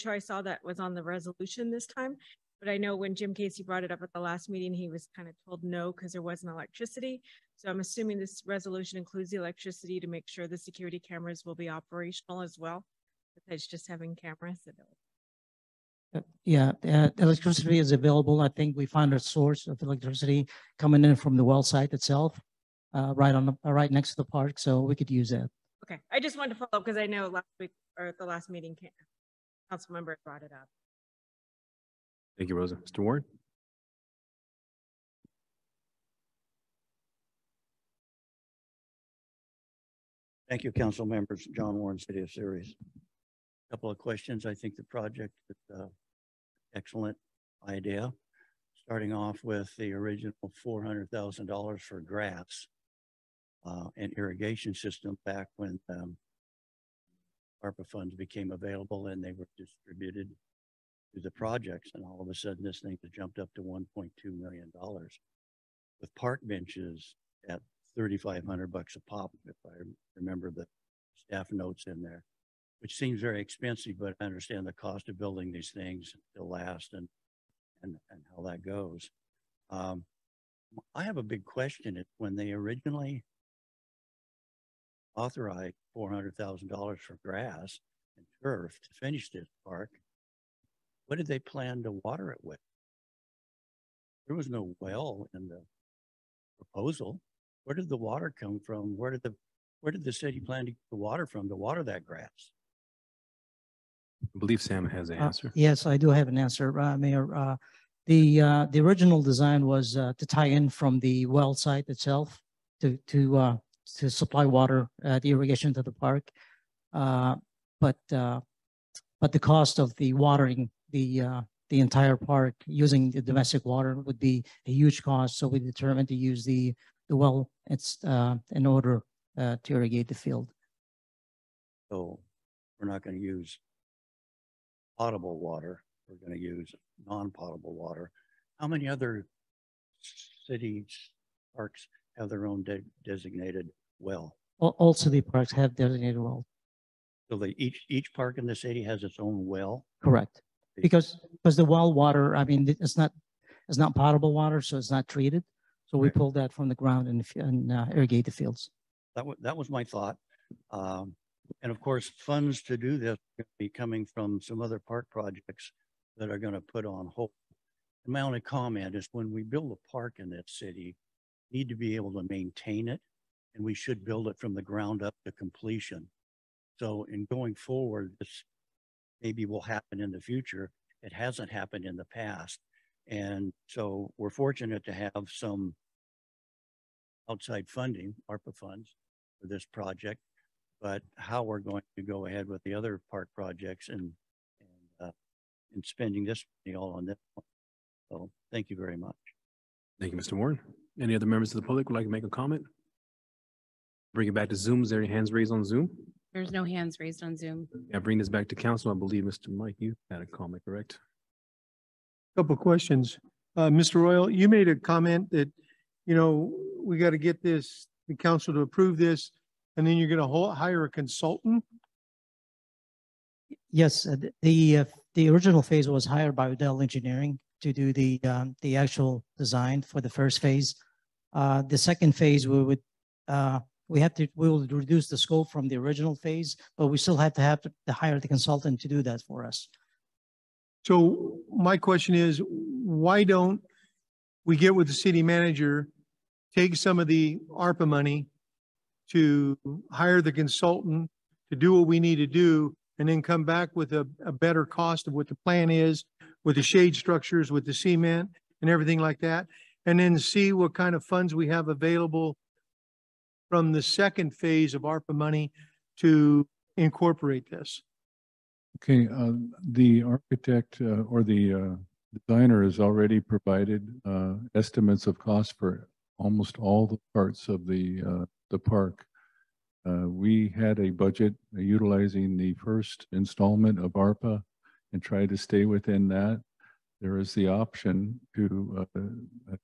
R: I saw that was on the resolution this time, but I know when Jim Casey brought it up at the last meeting, he was kind of told no because there wasn't electricity. So I'm assuming this resolution includes the electricity to make sure the security cameras will be operational as well, besides just having cameras.
K: Yeah, electricity is available. I think we found a source of electricity coming in from the well site itself. Right next to the park, so we could use that.
R: Okay, I just wanted to follow up because I know last week or at the last meeting, council member brought it up.
A: Thank you, Rosa. Mr. Ward?
N: Thank you, council members. John Warren, City of Ceres. Couple of questions. I think the project is an excellent idea. Starting off with the original $400,000 for grass and irrigation system back when ARPA funds became available and they were distributed to the projects. And all of a sudden, this thing has jumped up to $1.2 million with park benches at $3,500 a pop, if I remember the staff notes in there, which seems very expensive, but I understand the cost of building these things to last and how that goes. I have a big question. When they originally authorized $400,000 for grass and turf to finish this park, what did they plan to water it with? There was no well in the proposal. Where did the water come from? Where did the city plan to get the water from to water that grass?
A: I believe Sam has an answer.
K: Yes, I do have an answer, Mayor. The original design was to tie in from the well site itself to supply water, the irrigation to the park. But the cost of the watering the entire park using the domestic water would be a huge cost. So we determined to use the well in order to irrigate the field.
N: So we're not going to use potable water. We're going to use non-potable water. How many other cities, parks have their own designated well?
K: All city parks have designated well.
N: So each park in the city has its own well?
K: Correct. Because the well water, I mean, it's not potable water, so it's not treated. So we pull that from the ground and irrigate the fields.
N: That was my thought. And of course, funds to do this are be coming from some other park projects that are going to put on hold. And my only comment is when we build a park in that city, we need to be able to maintain it, and we should build it from the ground up to completion. So in going forward, this maybe will happen in the future. It hasn't happened in the past. And so we're fortunate to have some outside funding, ARPA funds, for this project, but how we're going to go ahead with the other park projects and spending this money all on this one. So thank you very much.
A: Thank you, Mr. Warren. Any other members of the public would like to make a comment? Bring it back to Zoom. Is there any hands raised on Zoom?
B: There's no hands raised on Zoom.
A: Yeah, bring this back to council. I believe, Mr. Mike, you had a comment, correct?
I: Couple of questions. Mr. Royal, you made a comment that, we got to get the council to approve this, and then you're going to hire a consultant.
K: Yes, the original phase was hired by Dell Engineering to do the actual design for the first phase. The second phase, we will reduce the scope from the original phase, but we still have to hire the consultant to do that for us.
I: So my question is, why don't we get with the city manager, take some of the ARPA money to hire the consultant to do what we need to do, and then come back with a better cost of what the plan is, with the shade structures, with the cement and everything like that, and then see what kind of funds we have available from the second phase of ARPA money to incorporate this.
L: Okay, the architect or the designer has already provided estimates of cost for almost all the parts of the park. We had a budget utilizing the first installment of ARPA and try to stay within that. There is the option to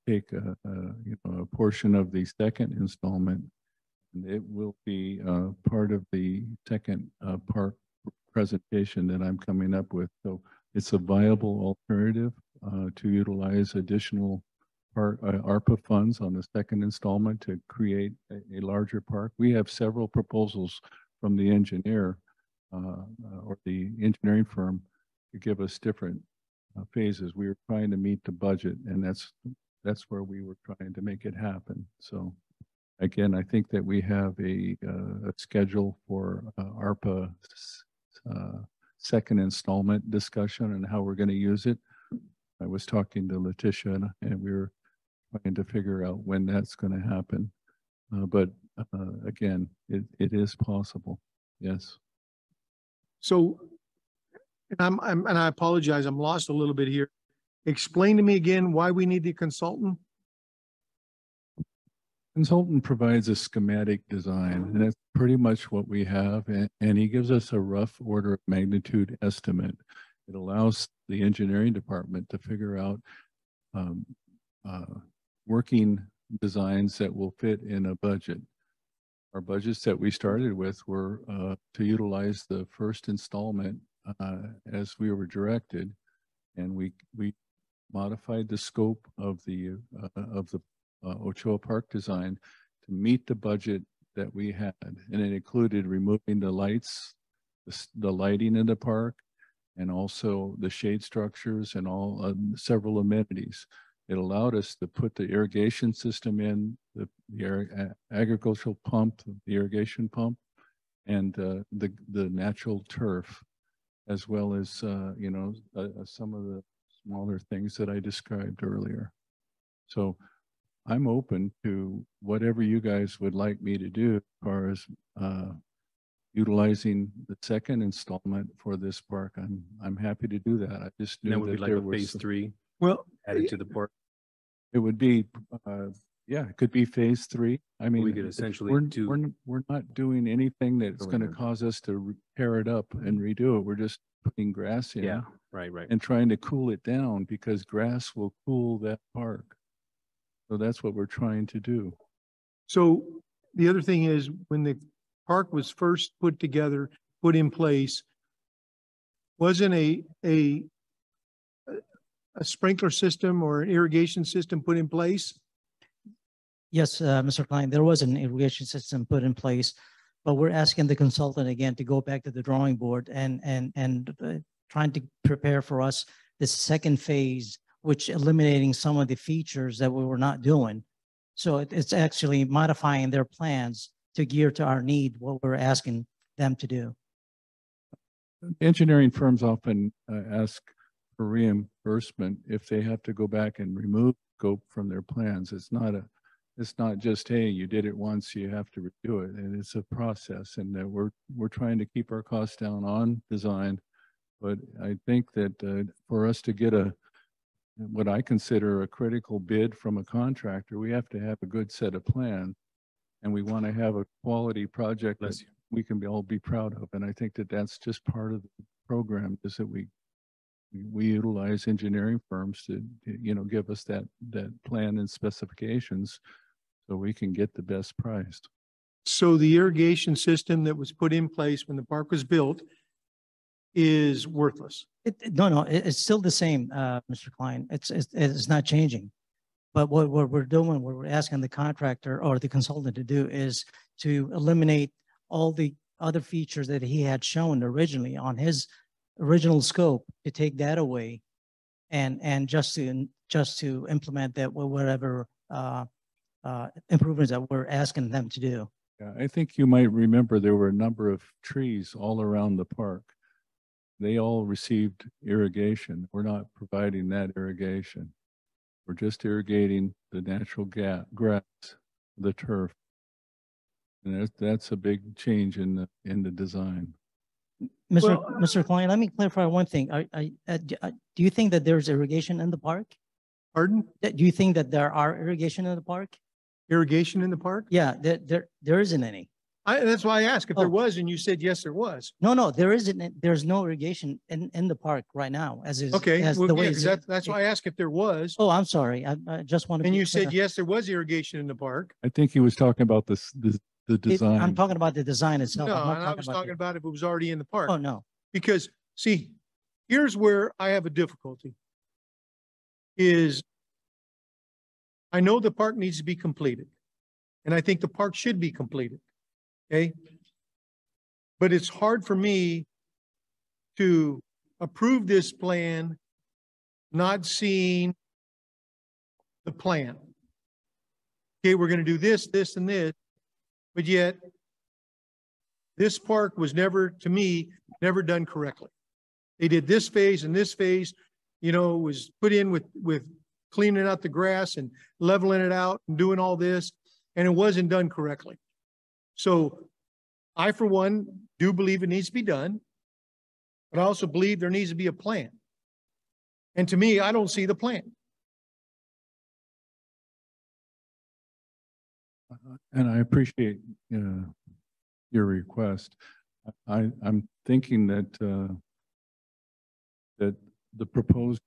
L: take a portion of the second installment, and it will be part of the second park presentation that I'm coming up with. So it's a viable alternative to utilize additional ARPA funds on the second installment to create a larger park. We have several proposals from the engineer or the engineering firm to give us different phases. We were trying to meet the budget, and that's where we were trying to make it happen. So again, I think that we have a schedule for ARPA second installment discussion and how we're going to use it. I was talking to Letitia and we were trying to figure out when that's going to happen. But again, it is possible. Yes.
I: So, and and I apologize, I'm lost a little bit here. Explain to me again why we need the consultant.
L: Consultant provides a schematic design, and that's pretty much what we have. And he gives us a rough order of magnitude estimate. It allows the engineering department to figure out working designs that will fit in a budget. Our budgets that we started with were to utilize the first installment as we were directed, and we modified the scope of the Ochoa Park design to meet the budget that we had, and it included removing the lights, the lighting in the park, and also the shade structures and all several amenities. It allowed us to put the irrigation system in, the agricultural pump, the irrigation pump, and the natural turf, as well as some of the smaller things that I described earlier. So I'm open to whatever you guys would like me to do as far as utilizing the second installment for this park. I'm happy to do that. I just knew
A: That would be
L: that
A: like
L: there
A: a
L: was
A: phase 3
I: Well,
A: added to the park.
L: It would be, yeah, it could be phase 3. I mean,
A: We could essentially
L: we're not doing anything that's going to cause us to tear it up and redo it. We're just putting grass in.
A: Yeah, right.
L: And trying to cool it down, because grass will cool that park. So that's what we're trying to do.
I: so the other thing is, when the park was first put together, put in place, wasn't a sprinkler system or an irrigation system put in place?
K: Yes, Mr. Klein, there was an irrigation system put in place, but we're asking the consultant again to go back to the drawing board and trying to prepare for us this second phase, which eliminating some of the features that we were not doing. So it's actually modifying their plans to gear to our need, what we're asking them to do.
L: Engineering firms often ask for reimbursement if they have to go back and remove scope from their plans. It's not just, hey, you did it once, you have to redo it. And it's a process, and that we're trying to keep our costs down on design. But I think that for us to get what I consider a critical bid from a contractor, we have to have a good set of plans, and we want to have a quality project that we can all be proud of. And I think that that's just part of the program, is that we utilize engineering firms to give us that plan and specifications so we can get the best price.
I: So the irrigation system that was put in place when the park was built is worthless?
K: No, it's still the same, Mr. Klein. It's not changing. But what we're doing, what we're asking the contractor or the consultant to do, is to eliminate all the other features that he had shown originally on his original scope, to take that away and just to implement that whatever improvements that we're asking them to do.
L: Yeah, I think you might remember there were a number of trees all around the park. They all received irrigation. We're not providing that irrigation. We're just irrigating the natural grass, the turf. And that's a big change in the design.
K: Mr. Klein, let me clarify one thing. Do you think that there's irrigation in the park?
I: Pardon?
K: Do you think that there are irrigation in the park?
I: Irrigation in the park?
K: Yeah, there isn't any.
I: That's why I asked if there was, and you said yes, there was.
K: No, there isn't. There's no irrigation in the park right now, as is.
I: Okay,
K: as
I: well,
K: the
I: yeah,
K: way
I: 'cause that's why I asked if there was.
K: Oh, I'm sorry. I just want to.
I: And you said yes, there was irrigation in the park.
L: I think he was talking about the design.
K: I'm talking about the design itself.
I: No,
K: I'm not
I: and I was talking about if it was already in the park.
K: Oh, no.
I: Because, see, here's where I have a difficulty. Is I know the park needs to be completed, and I think the park should be completed. Okay. But it's hard for me to approve this plan not seeing the plan. Okay, we're going to do this, this, and this, but yet this park was never, to me, never done correctly. They did this phase and this phase, was put in with cleaning out the grass and leveling it out and doing all this, and it wasn't done correctly. So I, for one, do believe it needs to be done, but I also believe there needs to be a plan. And to me, I don't see the plan.
L: And I appreciate your request. I'm thinking that that the proposed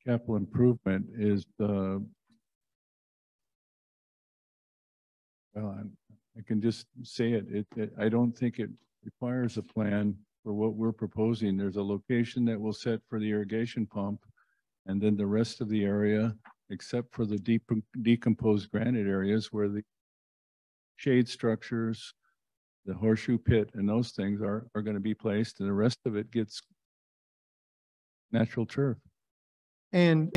L: capital improvement is well, I can just say it. I don't think it requires a plan for what we're proposing. There's a location that we'll set for the irrigation pump, and then the rest of the area, except for the decomposed granite areas where the shade structures, the horseshoe pit, and those things are going to be placed, and the rest of it gets natural turf.
I: And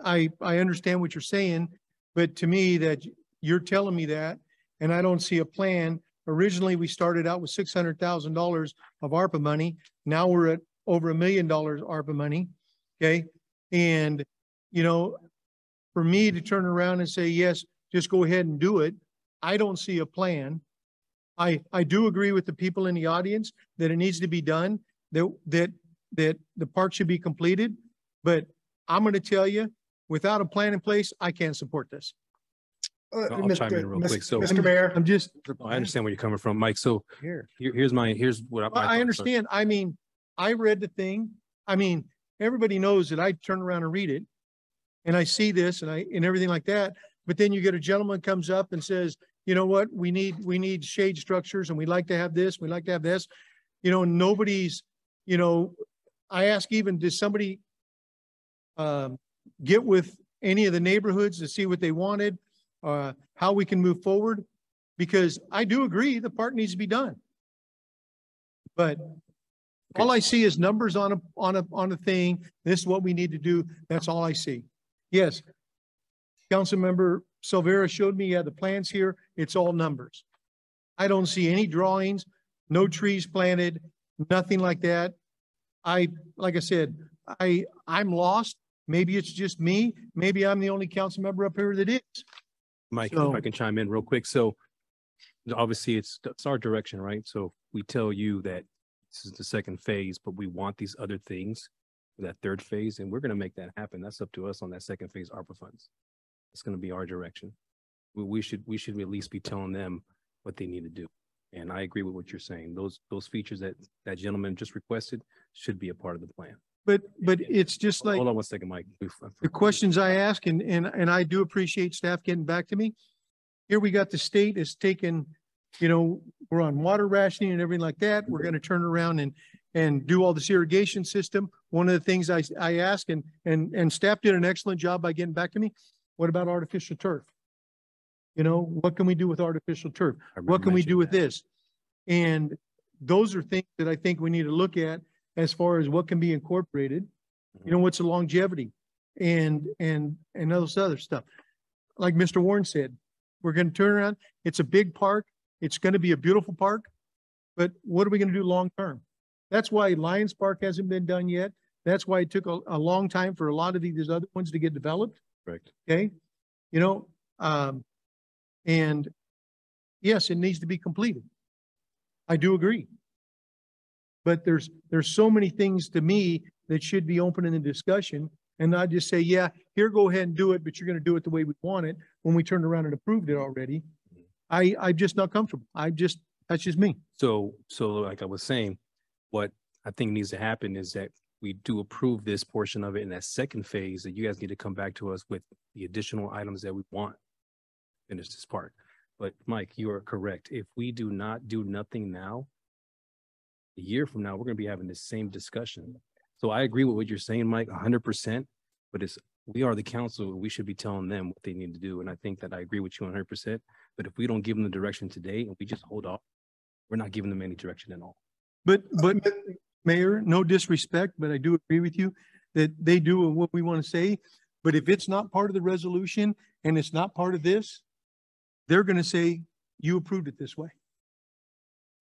I: I understand what you're saying, but to me that you're telling me that, and I don't see a plan. Originally, we started out with $600,000 of ARPA money. Now we're at over $1 million ARPA money. Okay. And, you know, for me to turn around and say, yes, just go ahead and do it, I don't see a plan. I do agree with the people in the audience that it needs to be done, that the park should be completed. But I'm going to tell you, without a plan in place, I can't support this.
A: I'll chime in real quick. So,
G: Mr. Mayor,
I: I'm just.
A: I understand where you're coming from, Mike. So here's what
I: I understand. I mean, I read the thing. I mean, everybody knows that I turn around and read it, and I see this and everything like that. But then you get a gentleman comes up and says, you know what, we need shade structures, and we'd like to have this, we'd like to have this. You know, nobody's, you know, I ask even, does somebody get with any of the neighborhoods to see what they wanted, how we can move forward? Because I do agree the park needs to be done. But all I see is numbers on a thing. This is what we need to do. That's all I see. Yes. Councilmember Silvera showed me, the plans here. It's all numbers. I don't see any drawings, no trees planted, nothing like that. Like I said, I'm lost. Maybe it's just me. Maybe I'm the only council member up here that is.
A: Mike, if I can chime in real quick. So obviously it's our direction, right? So we tell you that this is the second phase, but we want these other things for that third phase, and we're going to make that happen. That's up to us on that second phase ARPA funds. It's going to be our direction. We should at least be telling them what they need to do. And I agree with what you're saying. Those features that gentleman just requested should be a part of the plan.
I: But it's just like,
A: hold on one second, Mike.
I: The questions I ask, and I do appreciate staff getting back to me. Here we got the state is taking, you know, we're on water rationing and everything like that. We're going to turn around and do all this irrigation system. One of the things I ask, and staff did an excellent job by getting back to me. What about artificial turf? You know, what can we do with artificial turf? What can we do with this? And those are things that I think we need to look at as far as what can be incorporated. You know, what's the longevity and those other stuff. Like Mr. Warren said, we're going to turn around. It's a big park. It's going to be a beautiful park, but what are we going to do long term? That's why Lions Park hasn't been done yet. That's why it took a long time for a lot of these other ones to get developed.
A: Correct.
I: Okay. You know, and yes, it needs to be completed. I do agree. But there's so many things to me that should be open in the discussion, and not just say, yeah, here, go ahead and do it, but you're going to do it the way we want it when we turned around and approved it already. I'm just not comfortable. That's just me.
A: So like I was saying, what I think needs to happen is that we do approve this portion of it in that second phase, that you guys need to come back to us with the additional items that we want to finish this part. But Mike, you are correct. If we do not do nothing now, a year from now, we're going to be having the same discussion. So I agree with what you're saying, Mike, 100%, but we are the council. We should be telling them what they need to do. And I think that I agree with you 100%. But if we don't give them the direction today and we just hold off, we're not giving them any direction at all.
I: But Mayor, no disrespect, but I do agree with you that they do what we want to say. But if it's not part of the resolution and it's not part of this, they're going to say you approved it this way.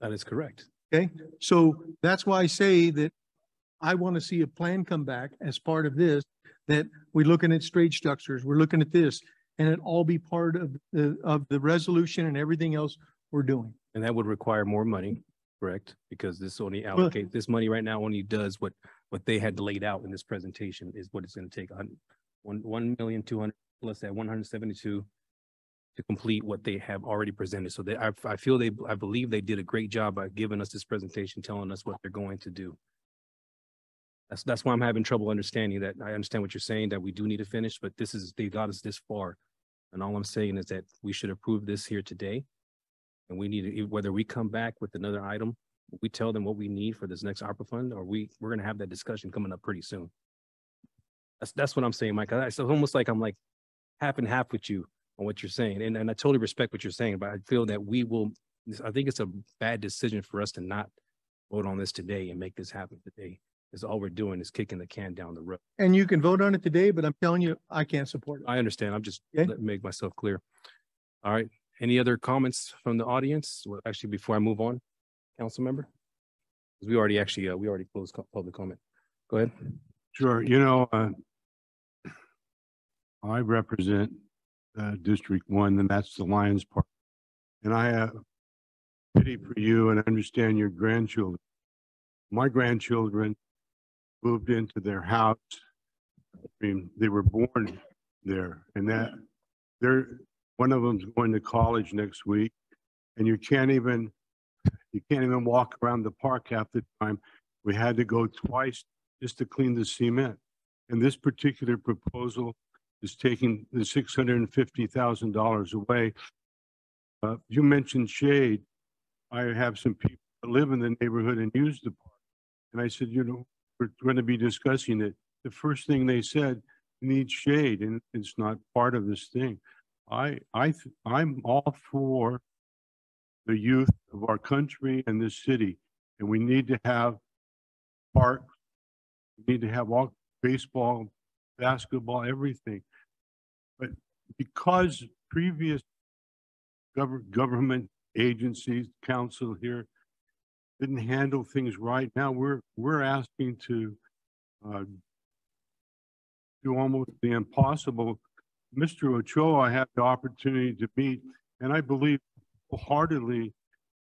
A: That is correct.
I: Okay. So that's why I say that I want to see a plan come back as part of this, that we're looking at straight structures. We're looking at this, and it all be part of the resolution and everything else we're doing.
A: And that would require more money, correct? Because this only
I: Well-
A: allocate, this money right now only does what they had laid out in this presentation is what it's gonna take on 1,200,000 plus that 172 to complete what they have already presented. So I believe they did a great job by giving us this presentation, telling us what they're going to do. That's why I'm having trouble understanding that. I understand what you're saying, that we do need to finish, but they got us this far. And all I'm saying is that we should approve this here today. And we need to, whether we come back with another item, we tell them what we need for this next ARPA fund, or we're gonna have that discussion coming up pretty soon. That's what I'm saying, Mike. It's almost like I'm like half and half with you on what you're saying. And I totally respect what you're saying, but I feel that I think it's a bad decision for us to not vote on this today and make this happen today. Because all we're doing is kicking the can down the road.
I: And you can vote on it today, but I'm telling you, I can't support it.
A: I understand. I'm just
I: Okay.
A: letting make myself clear. All right. Any other comments from the audience? Well, actually, before I move on, council member? Because we already closed public comment. Go ahead.
D: Sure. I represent District 1, and that's the Lions Park. And I have pity for you and understand your grandchildren. My grandchildren moved into their house. I mean, they were born there, and one of them's going to college next week, and you can't even walk around the park half the time. We had to go twice just to clean the cement. And this particular proposal is taking the $650,000 away. You mentioned shade. I have some people that live in the neighborhood and use the park. And I said, we're going to be discussing it. The first thing they said, needs shade, and it's not part of this thing. I'm all for the youth of our country and this city, and we need to have parks. We need to have all baseball, basketball, everything. But because previous government agencies, council here, didn't handle things right, now we're asking to do almost the impossible. Mr. Ochoa, I had the opportunity to meet, and I believe wholeheartedly,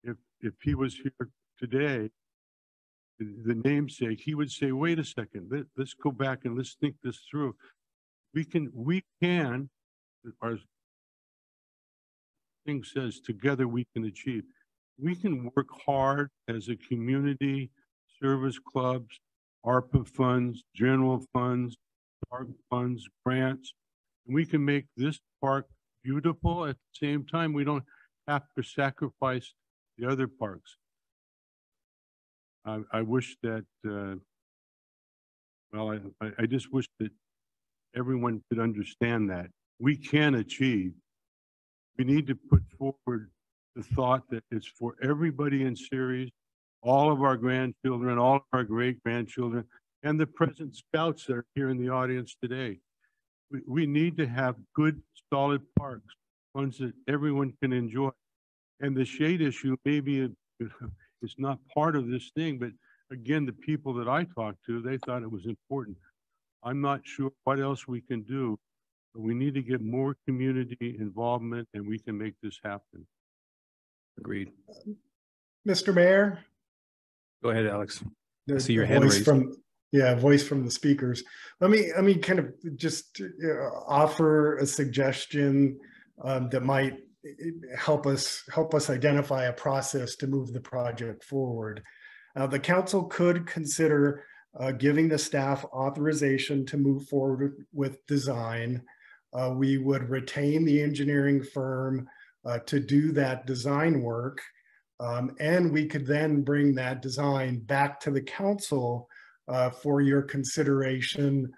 D: if he was here today, the namesake, he would say, wait a second, let's go back and let's think this through. We can, our thing says, together we can achieve. We can work hard as a community, service clubs, ARPA funds, general funds, park funds, grants. And we can make this park beautiful. At the same time, we don't have to sacrifice the other parks. I wish that, I just wish that everyone could understand that. We can achieve. We need to put forward the thought that it's for everybody in Ceres, all of our grandchildren, all of our great-grandchildren, and the present scouts that are here in the audience today. We need to have good, solid parks, ones that everyone can enjoy. And the shade issue, maybe it's not part of this thing, but again, the people that I talked to, they thought it was important. I'm not sure what else we can do, but we need to get more community involvement, and we can make this happen.
A: Agreed.
G: Mr. Mayor?
A: Go ahead, Alex. I see
G: The
A: your hand
G: voice
A: raised.
G: voice from the speakers. Let me kind of just offer a suggestion that might help us identify a process to move the project forward. The council could consider giving the staff authorization to move forward with design. We would retain the engineering firm to do that design work. And we could then bring that design back to the council for your consideration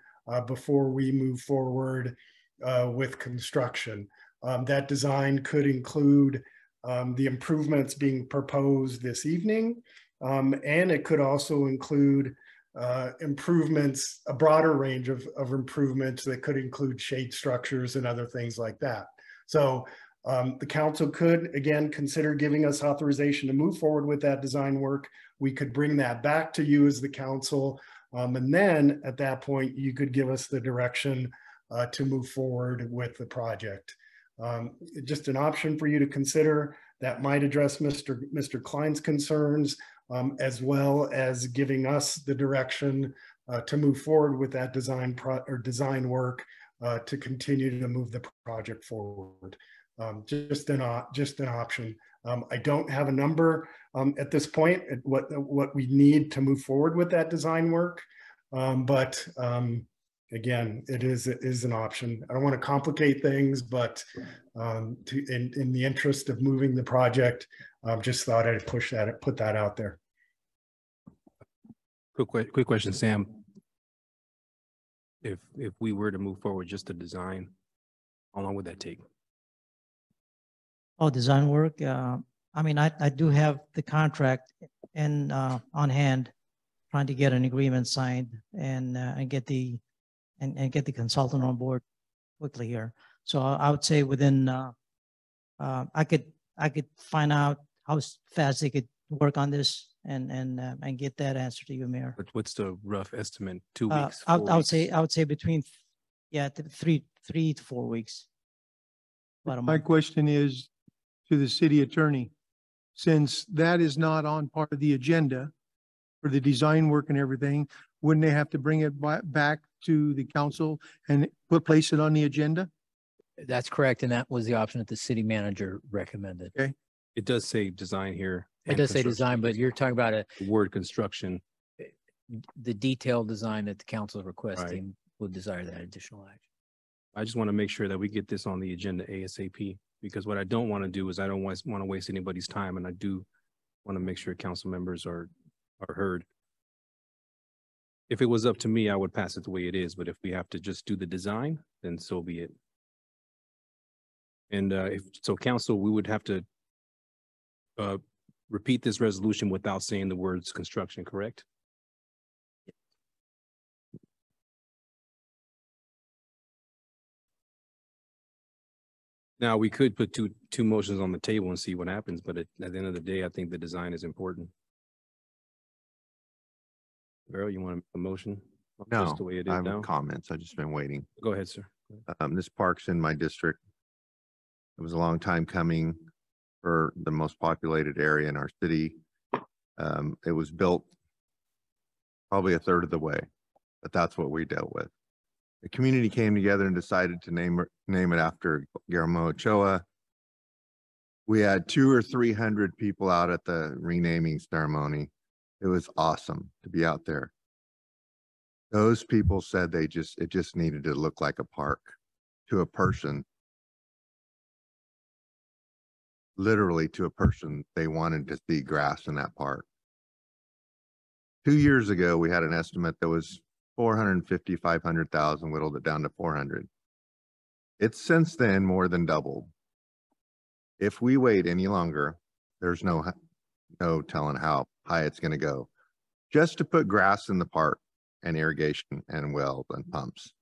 G: before we move forward with construction. That design could include the improvements being proposed this evening, and it could also include improvements, a broader range of improvements that could include shade structures and other things like that. So the council could, again, consider giving us authorization to move forward with that design work. We could bring that back to you as the council. And then at that point, you could give us the direction to move forward with the project. Just an option for you to consider. that might address Mr. Klein's concerns, as well as giving us the direction to move forward with that design work to continue to move the project forward. Just an option. I don't have a number at this point at what we need to move forward with that design work, but again, it is an option. I don't want to complicate things, but in the interest of moving the project, just thought I'd put that out there.
A: Quick question, Sam. If we were to move forward just to design, how long would that take?
K: Oh, design work. I mean, I do have the contract and on hand, trying to get an agreement signed and get the consultant on board quickly here. So I would say within I could find out how fast they could work on this and get that answer to you, Mayor.
A: But what's the rough estimate? 2 weeks?
K: I would say between 3 to 4 weeks.
I: My question is to the city attorney, since that is not on part of the agenda for the design work and everything, wouldn't they have to bring it back to the council and place it on the agenda?
S: That's correct. And that was the option that the city manager recommended.
I: Okay.
A: It does say design here.
S: It does say design, but you're talking about
A: the word construction.
S: The detailed design that the council is requesting would desire that additional action.
A: I just want to make sure that we get this on the agenda ASAP, because what I don't want to do is I don't want to waste anybody's time, and I do want to make sure council members are heard. If it was up to me, I would pass it the way it is, but if we have to just do the design, then so be it. And if so, council, we would have to repeat this resolution without saying the words construction, correct? Now, we could put two motions on the table and see what happens, but at the end of the day, I think the design is important. Vero, you want a motion?
H: No,
A: Just the way it is
H: I have
A: now?
H: comments. I've just been waiting.
A: Go ahead, sir.
H: This park's in my district. It was a long time coming for the most populated area in our city. It was built probably a third of the way, but that's what we dealt with. The community came together and decided to name it after Guillermo Ochoa. We had 200 or 300 people out at the renaming ceremony. It was awesome to be out there. Those people said it just needed to look like a park to a person. Literally to a person, they wanted to see grass in that park. 2 years ago, we had an estimate that was 450, 500,000, whittled it down to 400. It's since then more than doubled. If we wait any longer, there's no telling how high it's going to go. Just to put grass in the park and irrigation and wells and pumps.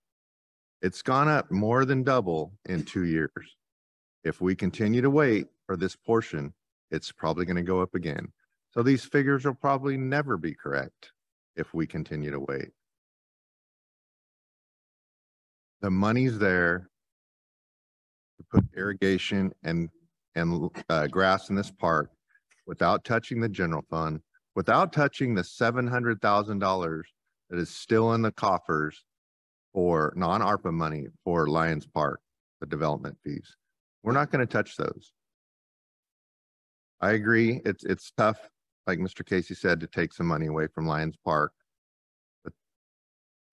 H: It's gone up more than double in 2 years. If we continue to wait for this portion, it's probably going to go up again. So these figures will probably never be correct if we continue to wait. The money's there to put irrigation and grass in this park without touching the general fund, without touching the $700,000 that is still in the coffers for non-ARPA money for Lions Park, the development fees. We're not going to touch those. I agree. It's tough, like Mr. Casey said, to take some money away from Lions Park. But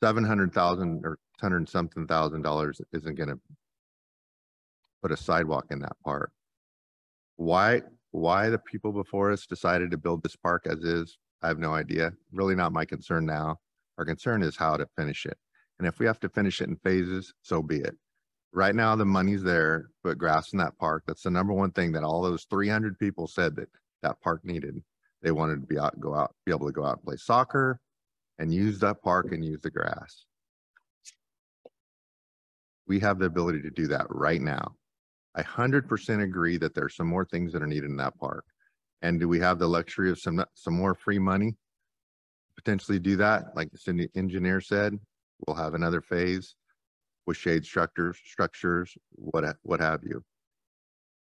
H: $700,000 or $100-something thousand isn't going to put a sidewalk in that park. Why the people before us decided to build this park as is, I have no idea. Really not my concern now. Our concern is how to finish it. And if we have to finish it in phases, so be it. Right now, the money's there, put grass in that park. That's the number one thing that all those 300 people said that park needed. They wanted to be able to go out and play soccer and use that park and use the grass. We have the ability to do that right now. I 100% agree that there's some more things that are needed in that park. And do we have the luxury of some more free money? Potentially do that, like the city engineer said. We'll have another phase with shade structures, what have you.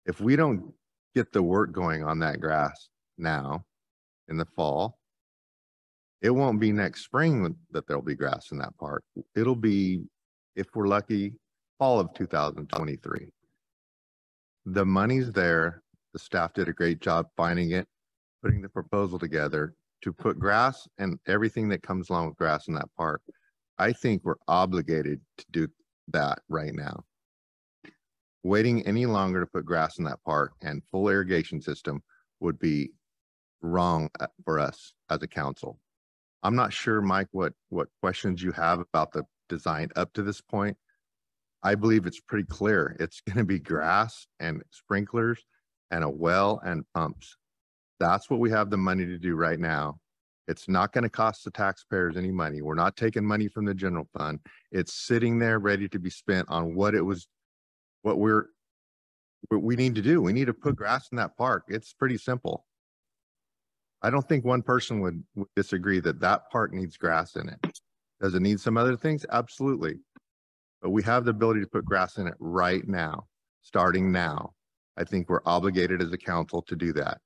H: If we don't get the work going on that grass now in the fall. It won't be next spring that there'll be grass in that park. It'll be, if we're lucky, fall of 2023. The money's there. The staff did a great job finding it, putting the proposal together to put grass and everything that comes along with grass in that park. I think we're obligated to do that right now. Waiting any longer to put grass in that park and full irrigation system would be wrong for us as a council. I'm not sure, Mike, what questions you have about the design up to this point. I believe it's pretty clear. It's going to be grass and sprinklers and a well and pumps. That's what we have the money to do right now. It's not going to cost the taxpayers any money. We're not taking money from the general fund. It's sitting there ready to be spent on what we need to do. We need to put grass in that park. It's pretty simple. I don't think one person would disagree that that park needs grass in it. Does it need some other things? Absolutely. But we have the ability to put grass in it right now, starting now. I think we're obligated as a council to do that.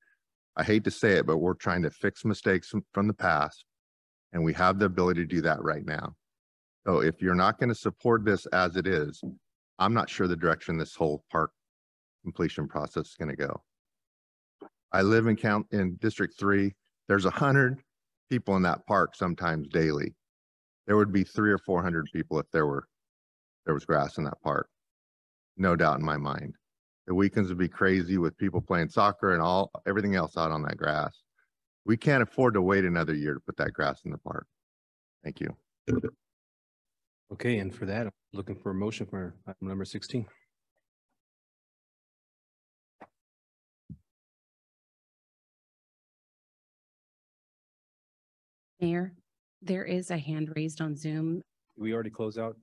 H: I hate to say it, but we're trying to fix mistakes from the past, and we have the ability to do that right now. So if you're not going to support this as it is, I'm not sure the direction this whole park completion process is going to go. I live in District 3. There's 100 people in that park sometimes daily. There would be 300 or 400 people if there was grass in that park. No doubt in my mind. The weekends would be crazy with people playing soccer and everything else out on that grass. We can't afford to wait another year to put that grass in the park. Thank you.
A: Okay, and for that, I'm looking for a motion for item number 16.
B: Mayor, there is a hand raised on Zoom.
A: We already closed out?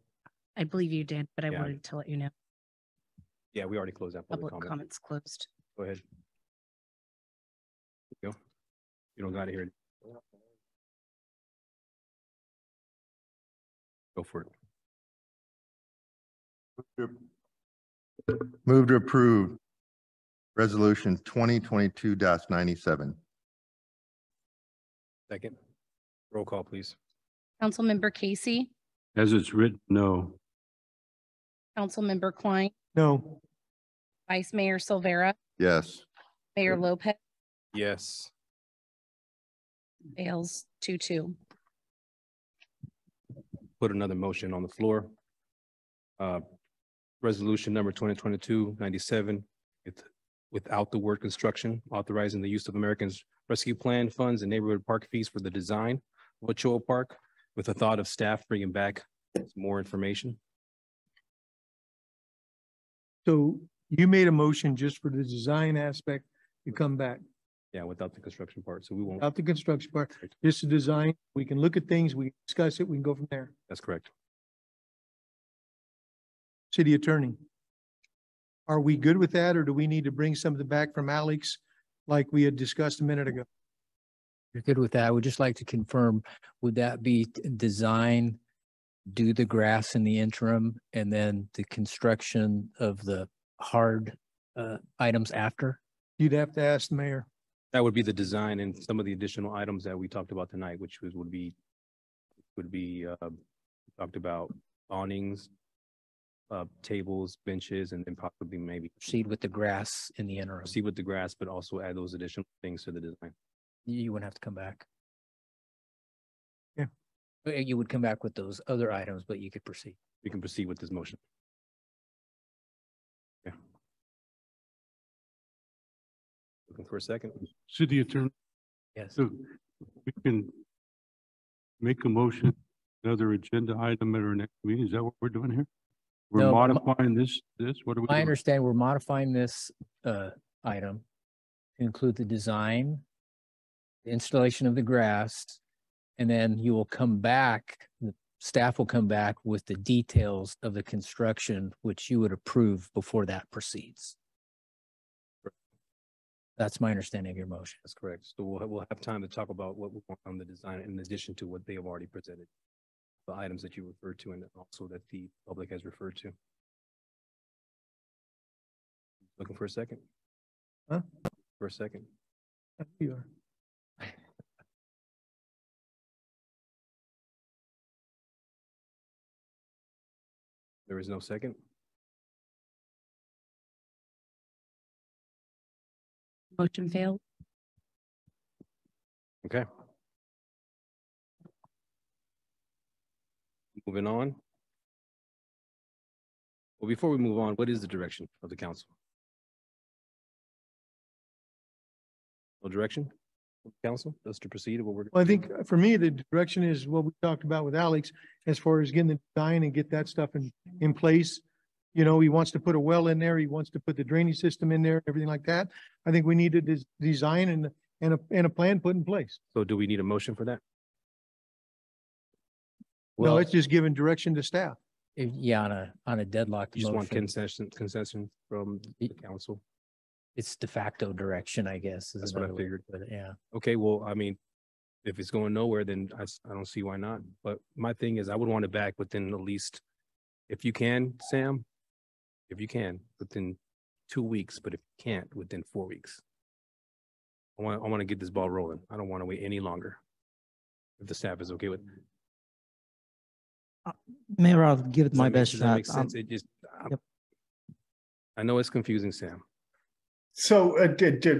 B: I believe you did, but I
A: Yeah.
B: wanted to let you know.
A: Yeah, we already closed out public
B: Public
A: comment.
B: comments closed.
A: Go ahead. Go. You don't got to hear it. Go for it.
H: Move to approve resolution 2022-97.
A: Second. Roll call, please.
B: Councilmember Casey,
D: As it's written, no.
B: Councilmember Klein,
I: No.
B: Vice Mayor Silvera,
H: Yes.
B: Mayor Lopez,
A: Yes.
B: fails 2-2.
A: Put another motion on the floor. Resolution number 2022-97, without the word construction, authorizing the use of Americans Rescue Plan funds and neighborhood park fees for the design of Ochoa Park, with the thought of staff bringing back more information.
I: So you made a motion just for the design aspect to come back.
A: Yeah, without the construction part, so we won't.
I: Without the construction part, just the design. We can look at things, we can discuss it, we can go from there.
A: That's correct.
I: City Attorney. Are we good with that, or do we need to bring something back from Alex like we had discussed a minute ago?
S: You're good with that. I would just like to confirm, would that be design, do the grass in the interim, and then the construction of the hard items after?
I: You'd have to ask the mayor.
A: That would be the design and some of the additional items that we talked about tonight, which would be talked about awnings, tables, benches, and then possibly maybe
S: Proceed with the grass in the interim.
A: proceed with the grass, but also add those additional things to the design.
S: You wouldn't have to come back.
I: Yeah.
S: You would come back with those other items, but you could proceed.
A: We can proceed with this motion. Yeah. Looking for a second.
D: City Attorney,
S: Yes.
D: so we can make a motion, another agenda item at our next meeting. Is that what we're doing here? We're
S: No,
D: modifying this, what are we
S: I
D: doing?
S: understand we're modifying this item to include the design, the installation of the grass, and then you will come back, the staff will come back with the details of the construction, which you would approve before that proceeds. That's my understanding of your motion.
A: That's correct. So we'll have time to talk about what we want on the design in addition to what they have already presented. The items that you referred to and also that the public has referred to. Looking for a second.
I: Huh?
A: For a second.
I: You are.
A: There is no second.
B: Motion failed.
A: Okay. Moving on. Well, before we move on, what is the direction of the council? No direction of the council? That's to proceed. What we're.
I: Well, I think for me, the direction is what we talked about with Alex, as far as getting the design and get that stuff in place. You know, he wants to put a well in there. He wants to put the drainage system in there, everything like that. I think we need a design and a plan put in place.
A: So do we need a motion for that?
I: No,
S: Well,
I: it's just giving direction to staff.
S: yeah, on a deadlocked
A: You just want
S: motion,
A: concession from the council?
S: it's de facto direction, I guess. is
A: That's what I
S: another way to
A: figured.
S: put it, yeah.
A: Okay, well, I mean, if it's going nowhere, then I don't see why not. But my thing is, I would want it back within at least, if you can, Sam, if you can, within 2 weeks, but if you can't, within 4 weeks. I want to get this ball rolling. I don't want to wait any longer. If the staff is okay with.
K: Mayor, I'll give it
A: Does
K: my
A: that make-
K: best
A: does that
K: shot.
A: make sense? It just,
K: Yep.
A: I know it's confusing, Sam.
G: So,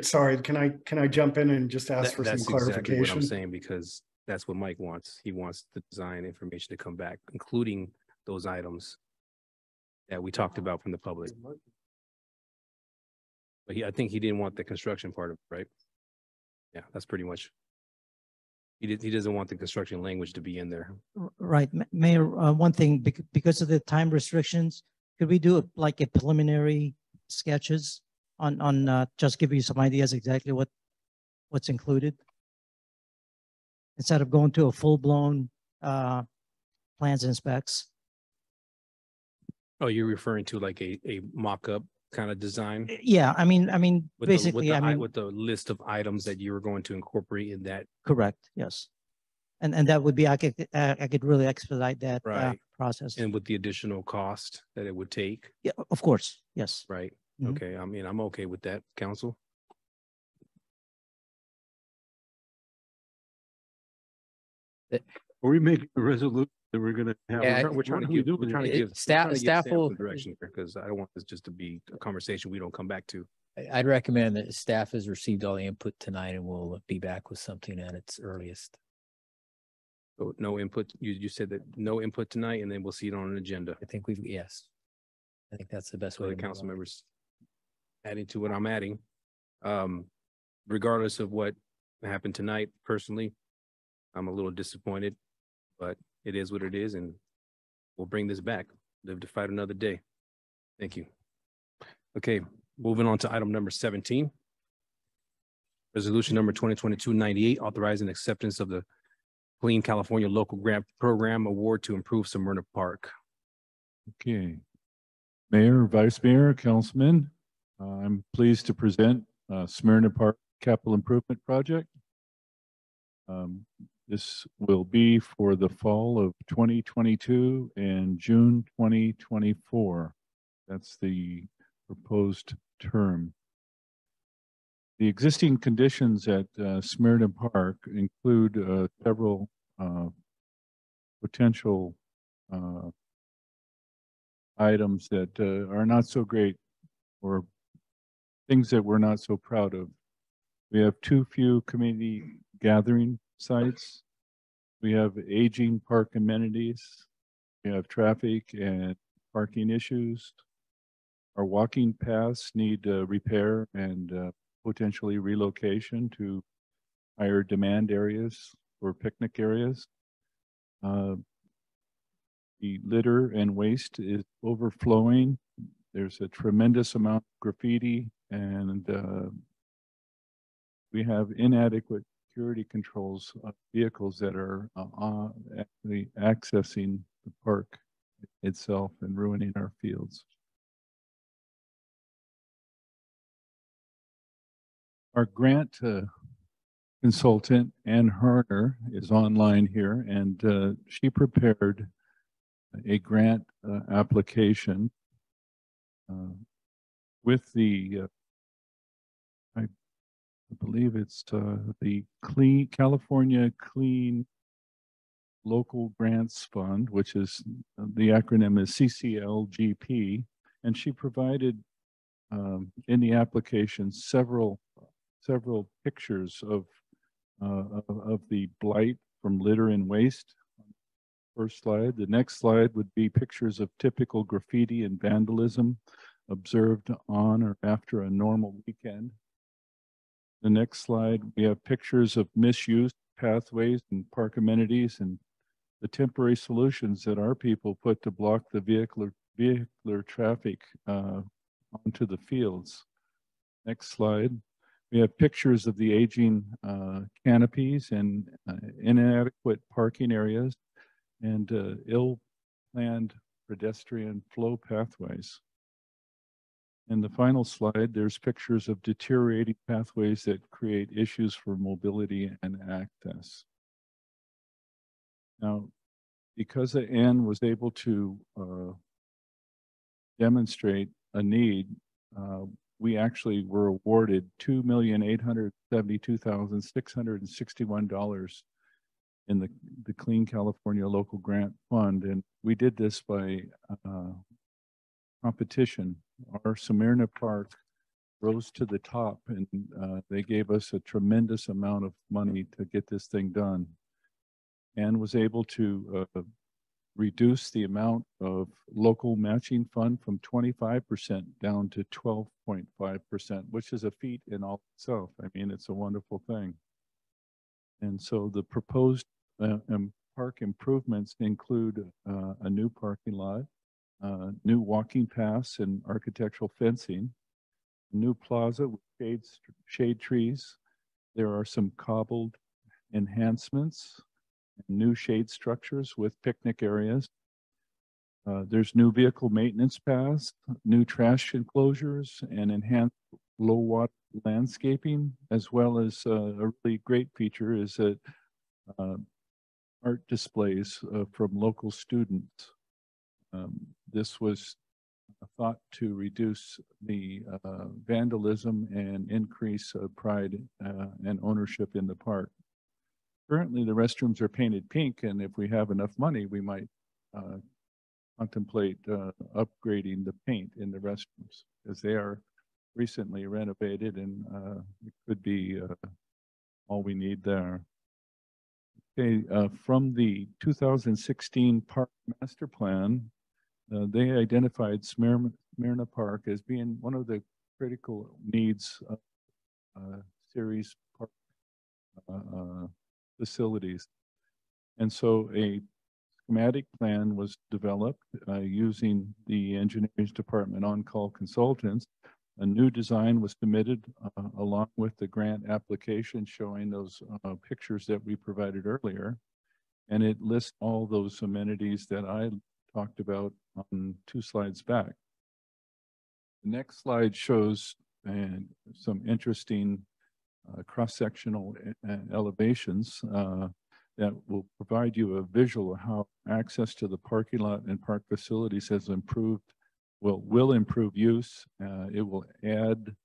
G: sorry, can I jump in and just ask for some
A: That's exactly what
G: clarification?
A: I'm saying, because that's what Mike wants. He wants the design information to come back, including those items that we talked about from the public. But I think he didn't want the construction part of it, right? Yeah, that's pretty much. He doesn't want the construction language to be in there.
K: Right, Mayor, one thing, because of the time restrictions, could we do like a preliminary sketches on just give you some ideas exactly what's included? Instead of going to a full-blown plans and specs.
A: Oh, you're referring to like a mock-up kind of design?
K: Yeah, I mean,
A: With
K: basically,
A: with the list of items that you were going to incorporate in that.
K: correct, yes. And that would be, I could really expedite that
A: Right.
K: process.
A: And with the additional cost that it would take,
K: Yeah, of course, yes.
A: right?
K: Mhm.
A: Okay, I mean, I'm okay with that, council.
L: Are we making a resolution that we're gonna have?
S: Yeah,
A: We're trying to
L: What are we
A: give, we're
L: doing
A: trying to
L: here?
A: give.
S: Staff-
A: we're trying to give
S: staff
A: Sam
S: will-
A: some direction here, because I don't want this just to be a conversation we don't come back to.
S: I'd recommend that staff has received all the input tonight and we'll be back with something at its earliest.
A: So no input, you said that no input tonight, and then we'll see it on an agenda.
S: I think yes. I think that's the best
A: So
S: way.
A: the
S: to move
A: council
S: on.
A: members adding to what I'm adding. Regardless of what happened tonight, personally, I'm a little disappointed, but it is what it is, and we'll bring this back, live to fight another day. Thank you. Okay, moving on to item number 17. Resolution number 2022-98, authorizing acceptance of the Clean California Local Grant Program Award to improve Smyrna Park.
L: Okay. Mayor, Vice Mayor, Councilman, I'm pleased to present Smyrna Park Capital Improvement Project. This will be for the fall of 2022 and June 2024. That's the proposed term. The existing conditions at Smyrna Park include several potential items that are not so great, or things that we're not so proud of. We have too few community gathering sites. We have aging park amenities. We have traffic and parking issues. Our walking paths need repair and potentially relocation to higher demand areas or picnic areas. The litter and waste is overflowing. There's a tremendous amount of graffiti, and we have inadequate security controls of vehicles that are actually accessing the park itself and ruining our fields. Our grant consultant, Ann Harner, is online here, and she prepared a grant application with the I believe it's the California Clean Local Grants Fund, which is the acronym is CCLGP, and she provided in the application several pictures of the blight from litter and waste. First slide. The next slide would be pictures of typical graffiti and vandalism observed on or after a normal weekend. The next slide, we have pictures of misused pathways and park amenities and the temporary solutions that our people put to block the vehicular traffic onto the fields. Next slide. We have pictures of the aging canopies and inadequate parking areas and ill-planned pedestrian flow pathways. In the final slide, there's pictures of deteriorating pathways that create issues for mobility and access. Now, because Anne was able to demonstrate a need, we actually were awarded $2,872,661 in the Clean California Local Grant Fund. And we did this by competition. Our Samaritan Park rose to the top, and they gave us a tremendous amount of money to get this thing done, and was able to reduce the amount of local matching fund from 25% down to 12.5%, which is a feat in all itself. I mean, it's a wonderful thing. And so the proposed park improvements include a new parking lot, new walking paths and architectural fencing, a new plaza with shade trees. There are some cobbled enhancements, new shade structures with picnic areas. There's new vehicle maintenance paths, new trash enclosures, and enhanced low water landscaping, as well as a really great feature is that art displays from local students. This was thought to reduce the vandalism and increase pride and ownership in the park. Currently, the restrooms are painted pink, and if we have enough money, we might contemplate upgrading the paint in the restrooms, because they are recently renovated, and it could be all we need there. Okay, from the 2016 Park Master Plan, they identified Smyrna Park as being one of the critical needs of series park facilities. And so a schematic plan was developed using the engineering department on-call consultants. A new design was submitted along with the grant application showing those pictures that we provided earlier. And it lists all those amenities that I talked about on 2 slides back. The next slide shows some interesting cross-sectional elevations that will provide you a visual of how access to the parking lot and park facilities has improved, will improve use. It will add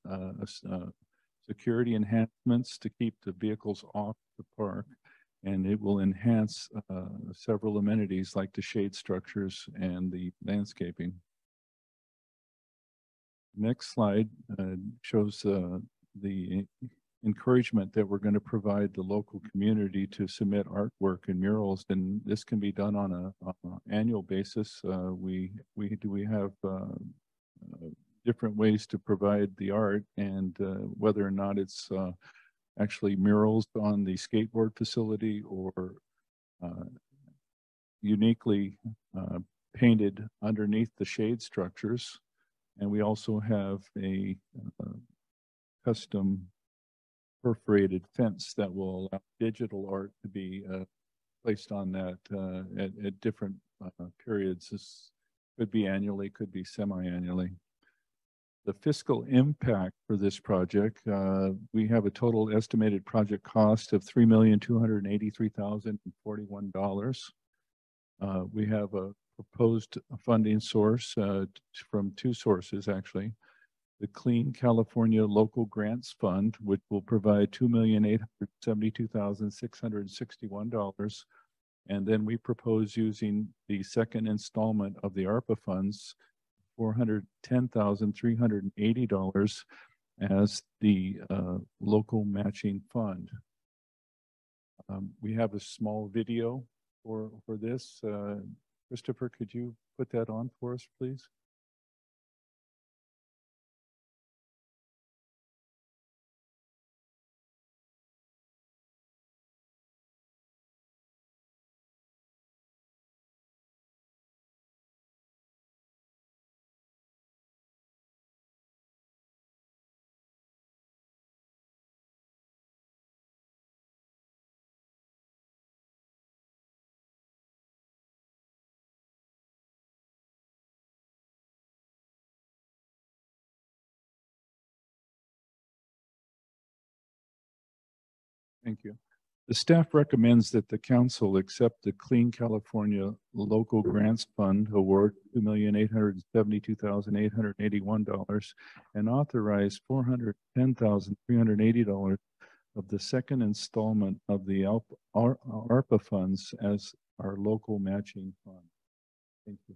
L: security enhancements to keep the vehicles off the park, and it will enhance several amenities like the shade structures and the landscaping. Next slide shows the encouragement that we're going to provide the local community to submit artwork and murals, and this can be done on an annual basis. We have different ways to provide the art, and whether or not it's actually murals on the skateboard facility or uniquely painted underneath the shade structures. And we also have a custom perforated fence that will allow digital art to be placed on that at different periods. This could be annually, could be semi-annually. The fiscal impact for this project, we have a total estimated project cost of $3,283,041. We have a proposed funding source from 2 sources, actually. the Clean California Local Grants Fund, which will provide $2,872,661. And then we propose using the second installment of the ARPA funds, $410,380 as the local matching fund. We have a small video for this. Christopher, could you put that on for us, please? Thank you. The staff recommends that the council accept the Clean California Local Grants Fund award $2,872,881 and authorize $410,380 of the second installment of the ARPA funds as our local matching fund. Thank you.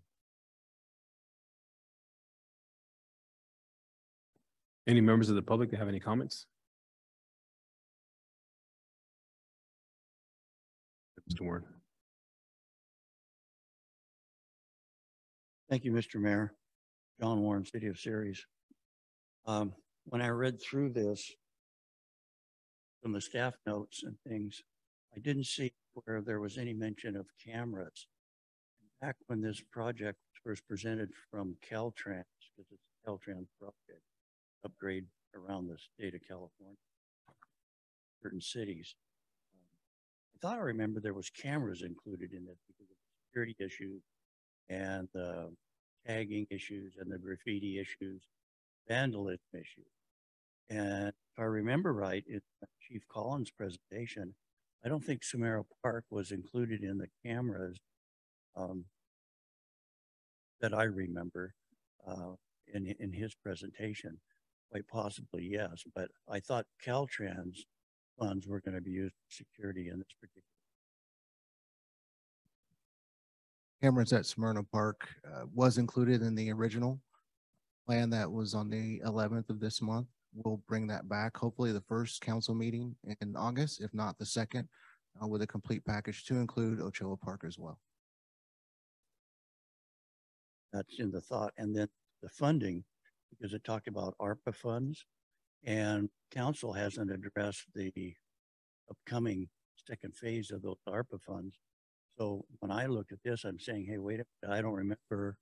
A: Any members of the public that have any comments? Mr. Warren.
N: Thank you, Mr. Mayor. John Warren, City of Ceres. When I read through this from the staff notes and things, I didn't see where there was any mention of cameras. Back when this project was first presented from Caltrans, because it's a Caltrans project, upgrade around the state of California, certain cities. I thought I remember there was cameras included in this because of the security issues and the tagging issues and the graffiti issues, vandalism issues. And if I remember right, in Chief Collins' presentation, I don't think Samaritan Park was included in the cameras that I remember in his presentation. Quite possibly, yes, but I thought Caltrans funds were going to be used for security in this particular.
O: Cameras at Samaritan Park was included in the original plan that was on the 11th of this month. We'll bring that back, hopefully the first council meeting in August, if not the second, with a complete package to include Ochoa Park as well.
N: That's in the thought. And then the funding, because it talked about ARPA funds, and council hasn't addressed the upcoming second phase of those ARPA funds. So when I look at this, I'm saying, hey, wait a minute, I don't remember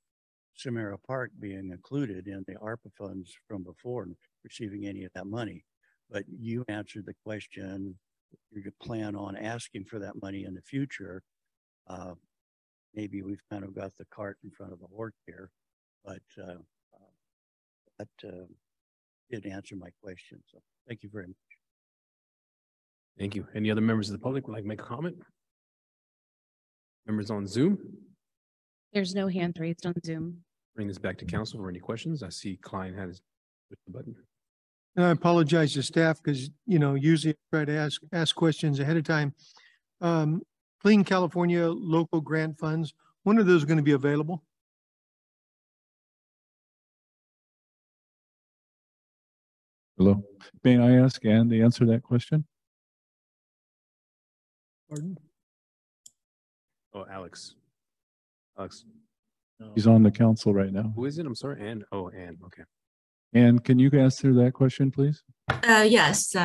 N: Samaritan Park being included in the ARPA funds from before and receiving any of that money. But you answered the question, you plan on asking for that money in the future. Maybe we've kind of got the cart in front of the horse here, but that did answer my question. So thank you very much.
A: Thank you. Any other members of the public would like to make a comment? Members on Zoom?
B: There's no hand raised on Zoom.
A: Bring this back to council for any questions. I see Klein has pushed the button.
I: And I apologize to staff because, you know, usually I try to ask questions ahead of time. Clean California local grant funds, when are those going to be available?
L: Hello. May I ask Ann to answer that question?
I: Pardon?
A: Oh, Alex. Alex.
L: He's on the council right now.
A: Who is it? I'm sorry. Ann. Oh, Ann. Okay.
L: Ann, can you answer that question, please?
T: Yes.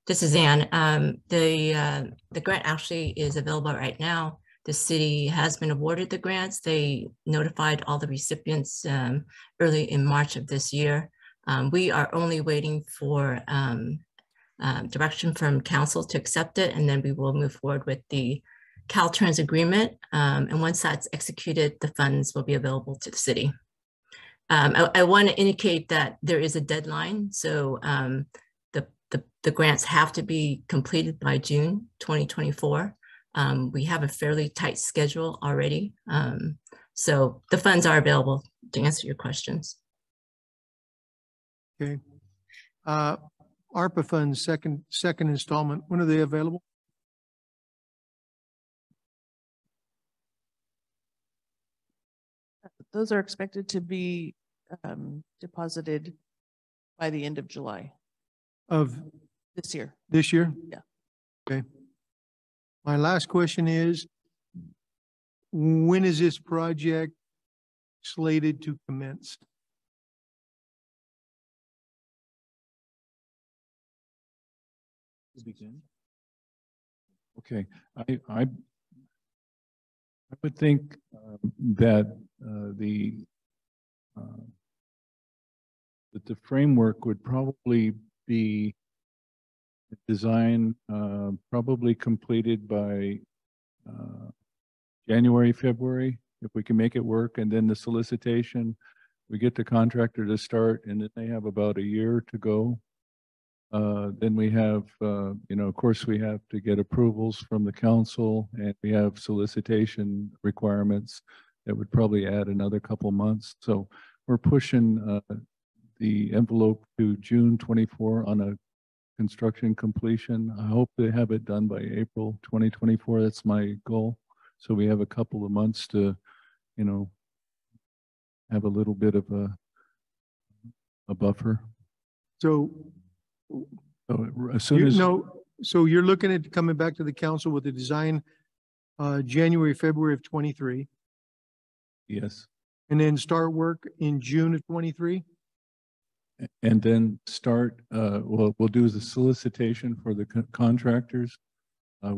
T: This is Ann. The grant actually is available right now. The city has been awarded the grants. They notified all the recipients early in March of this year. We are only waiting for direction from council to accept it, and then we will move forward with the Caltrans agreement. And once that's executed, the funds will be available to the city. I want to indicate that there is a deadline. So the grants have to be completed by June 2024. We have a fairly tight schedule already. So the funds are available to answer your questions.
I: Okay. ARPA funds, second installment, when are they available?
M: Those are expected to be deposited by the end of July
I: Of
M: this year.
I: this year?
M: Yeah.
I: Okay. My last question is, when is this project slated to commence?
L: Okay, I would think that that the framework would probably be design probably completed by January, February, if we can make it work, and then the solicitation, we get the contractor to start, and then they have about a year to go. Then we have, of course, we have to get approvals from the council, and we have solicitation requirements that would probably add another couple months. So we're pushing the envelope to June 24 on a construction completion. I hope they have it done by April 2024. That's my goal. So we have a couple of months to, have a little bit of a buffer.
I: So,
L: As soon as
I: so you're looking at coming back to the council with the design January, February of 23,
L: yes,
I: and then start work in June of 23?
L: and then start. We'll do the solicitation for the contractors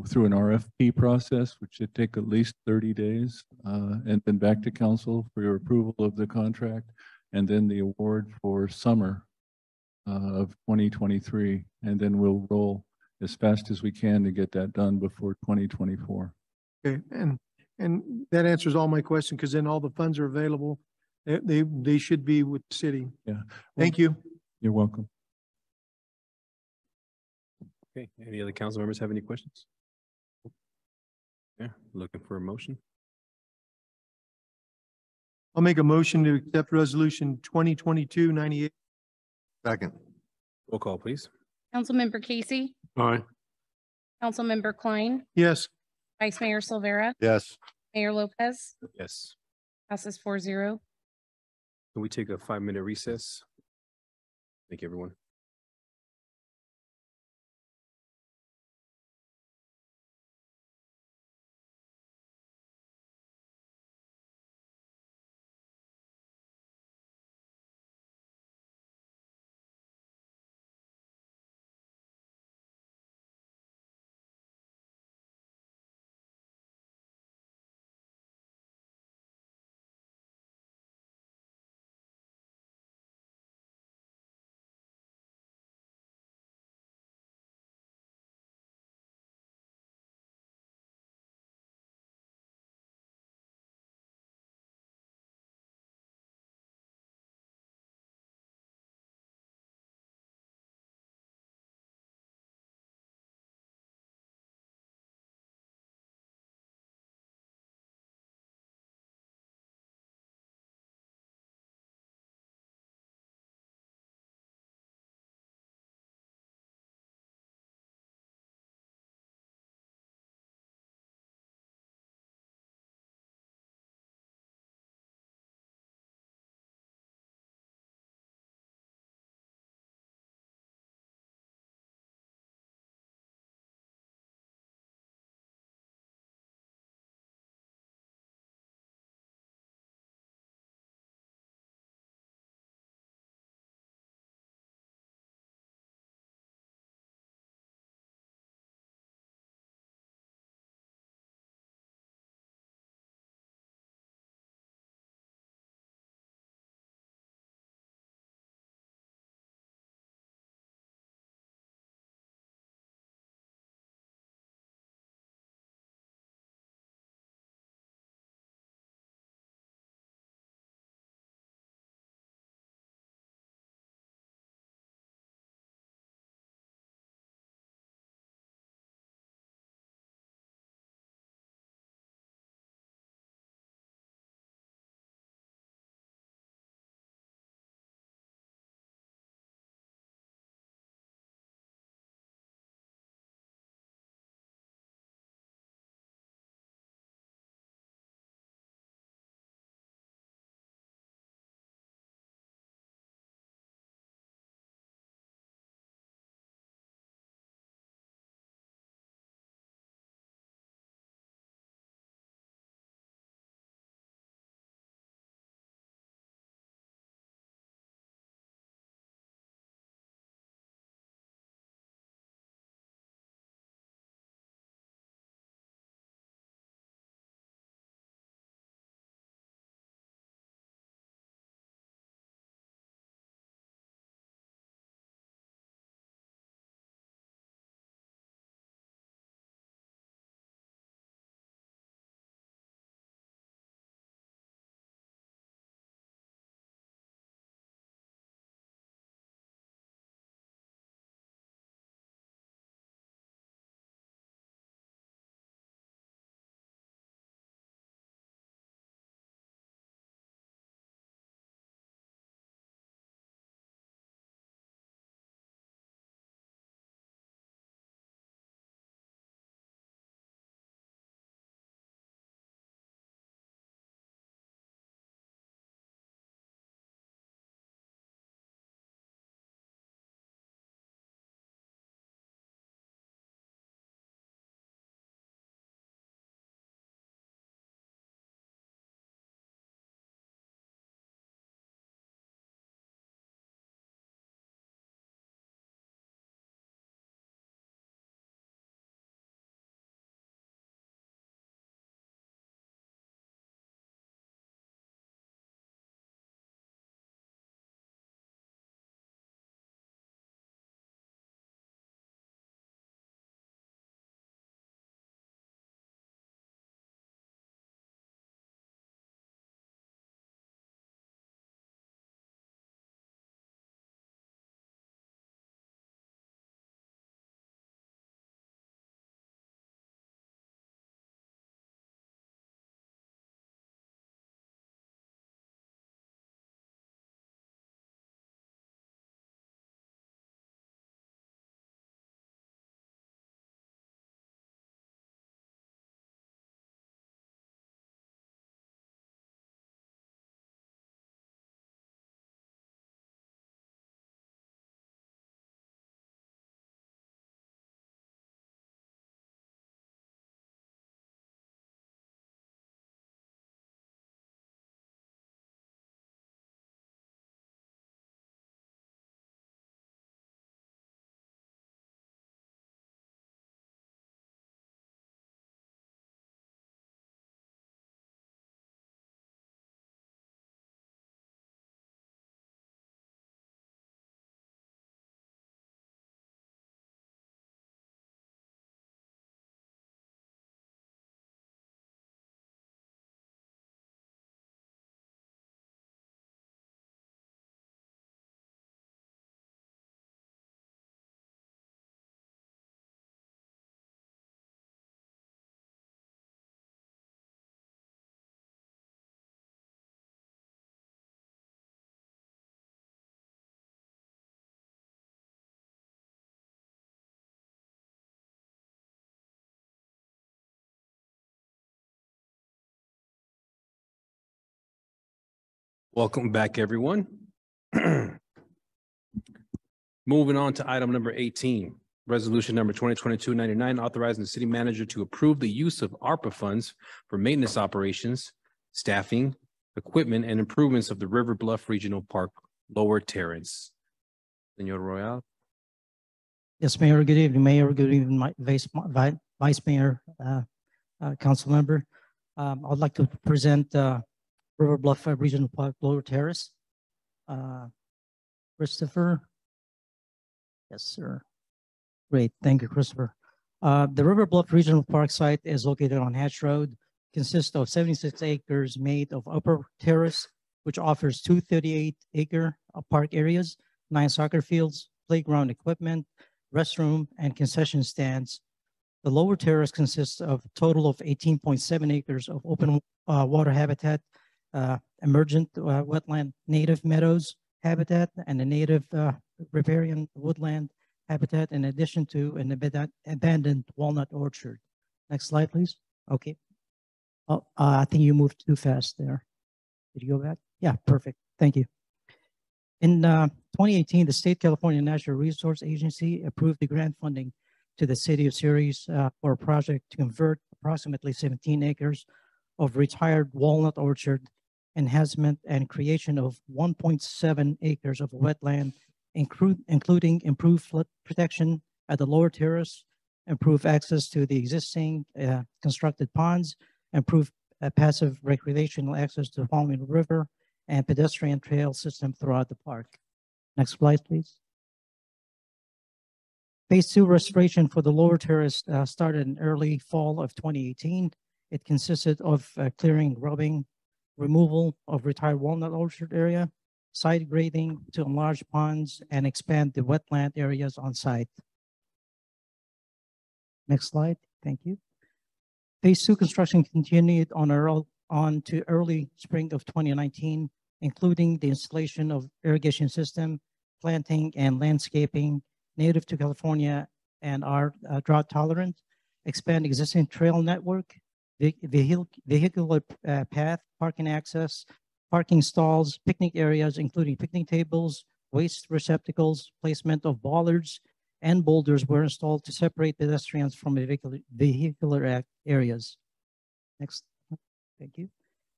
L: through an RFP process, which should take at least 30 days, and then back to council for your approval of the contract, and then the award for summer of 2023, and then we'll roll as fast as we can to get that done before 2024.
I: Okay, and that answers all my questions, because then all the funds are available. They should be with the city.
L: Yeah.
I: Thank you.
L: You're welcome.
A: Okay, any other council members have any questions? Yeah, looking for a motion.
I: I'll make a motion to accept resolution 2022-98.
H: Second.
A: Roll call, please.
B: Councilmember Casey,
D: Aye.
B: Councilmember Klein,
I: Yes.
B: Vice Mayor Silvera,
H: Yes.
B: Mayor Lopez,
A: Yes.
B: passes 4-0.
A: Can we take a 5-minute recess? Thank you, everyone. Welcome back, everyone. Moving on to item number 18, resolution number 2022-99, authorizing the city manager to approve the use of ARPA funds for maintenance operations, staffing, equipment, and improvements of the River Bluff Regional Park Lower Terrace. Senor Royal.
K: Yes, Mayor. Good evening, Mayor. Good evening, Vice Mayor, Council Member. I'd like to present River Bluff Regional Park Lower Terrace. Christopher. Yes, sir. Great. Thank you, Christopher. The River Bluff Regional Park site is located on Hatch Road, consists of 76 acres made of upper terrace, which offers two 38-acre park areas, 9 soccer fields, playground equipment, restroom, and concession stands. The lower terrace consists of a total of 18.7 acres of open water habitat, emergent wetland native meadows habitat, and a native riparian woodland habitat, in addition to an abandoned walnut orchard. Next slide, please. Okay. Oh, I think you moved too fast there. Did you go back? Yeah, perfect. Thank you. In 2018, the State California Natural Resource Agency approved the grant funding to the city of Ceres for a project to convert approximately 17 acres of retired walnut orchard, enhancement and creation of 1.7 acres of wetland, including improved flood protection at the lower terrace, improved access to the existing constructed ponds, improved passive recreational access to the Palomino River, and pedestrian trail system throughout the park. Next slide, please. Phase 2 restoration for the lower terrace started in early fall of 2018. It consisted of clearing, grubbing, removal of retired walnut orchard area, site grading to enlarge ponds, and expand the wetland areas on site. Next slide, thank you. Phase 2 construction continued on to early spring of 2019, including the installation of irrigation system, planting and landscaping native to California and are drought tolerant, expand existing trail network, vehicular path, parking access, parking stalls, picnic areas, including picnic tables, waste receptacles, placement of bollards and boulders were installed to separate pedestrians from vehicular areas. Next, thank you.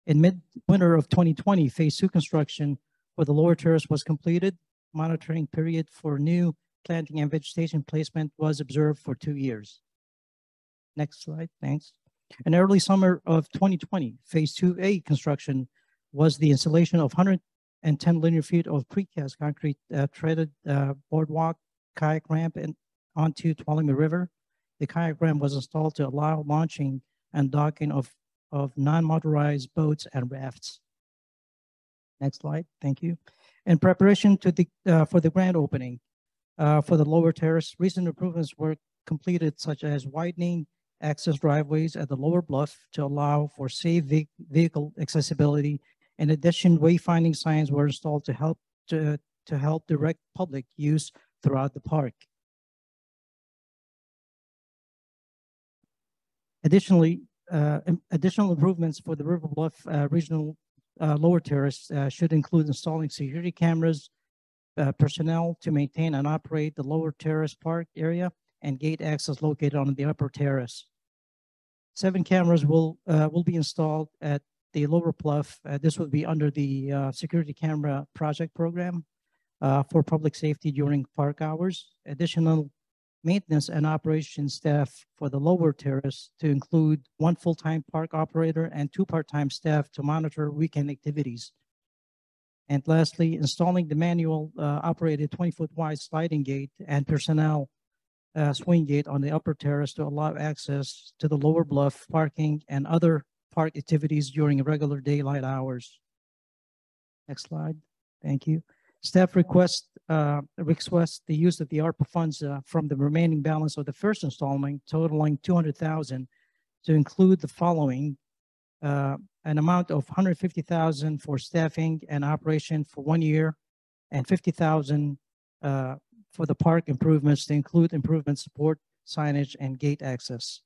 K: In mid-winter of 2020, phase 2 construction for the lower terrace was completed. Monitoring period for new planting and vegetation placement was observed for 2 years. Next slide, thanks. In early summer of 2020, phase 2A construction was the installation of 110 linear feet of precast concrete treaded boardwalk, kayak ramp and onto Tuolumne River. The kayak ramp was installed to allow launching and docking of non-motorized boats and rafts. Next slide, thank you. In preparation to for the grand opening for the lower terrace, recent improvements were completed, such as widening access driveways at the lower bluff to allow for safe vehicle accessibility. In addition, wayfinding signs were installed to help direct public use throughout the park. Additionally, additional improvements for the River Bluff Regional Lower Terrace should include installing security cameras, personnel to maintain and operate the lower terrace park area, and gate access located on the upper terrace. 7 cameras will be installed at the lower bluff. This will be under the security camera project program for public safety during park hours. Additional maintenance and operation staff for the lower terrace to include 1 full-time park operator and 2 part-time staff to monitor weekend activities. And lastly, installing the manual operated 20-foot wide sliding gate and personnel swing gate on the upper terrace to allow access to the lower bluff parking and other park activities during regular daylight hours. Next slide, thank you. Staff request the use of the ARPA funds from the remaining balance of the first installment, totaling $200,000, to include the following: an amount of $150,000 for staffing and operation for 1 year, and $50,000 for the park improvements to include improvement support, signage, and gate access.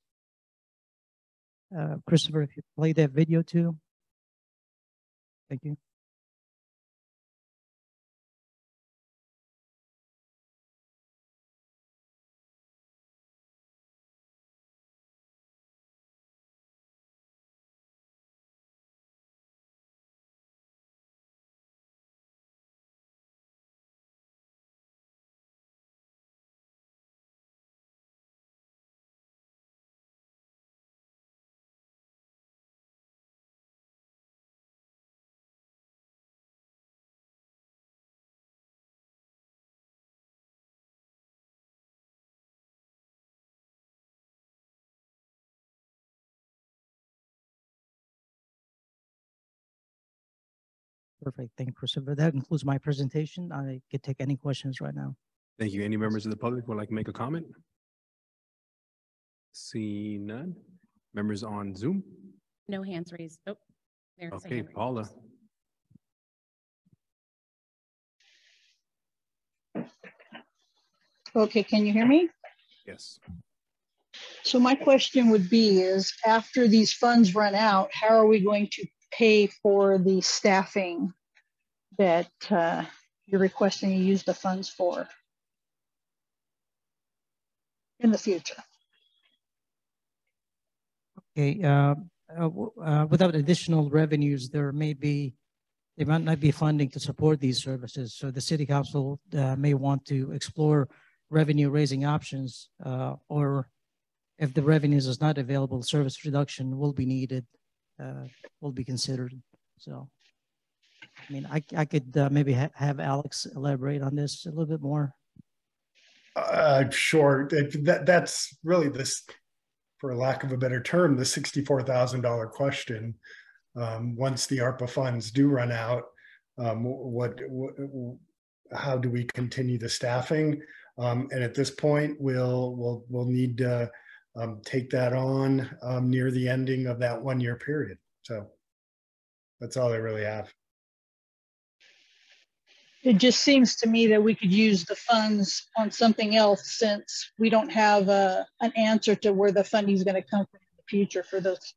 K: Christopher, if you play that video too. Thank you. Perfect. Thank you, Christopher. That concludes my presentation. I could take any questions right now.
A: Thank you. Any members of the public would like to make a comment? See none. Members on Zoom?
B: No hands raised. Oh, there's a
A: Okay,
B: hand raised.
A: Paula.
P: Okay, can you hear me?
A: Yes.
P: So my question would be is after these funds run out, how are we going to pay for the staffing that you're requesting to use the funds for in the future?
K: Okay, without additional revenues, there might not be funding to support these services. So the city council may want to explore revenue raising options, or if the revenues is not available, service reduction will be needed, will be considered. So, I mean, I could maybe have Alex elaborate on this a little bit more.
G: Sure. That's really this, for lack of a better term, the $64,000 question. Once the ARPA funds do run out, how do we continue the staffing? And at this point, we'll need to take that on near the ending of that 1 year period. So that's all I really have.
P: It just seems to me that we could use the funds on something else since we don't have an answer to where the funding is going to come from in the future for those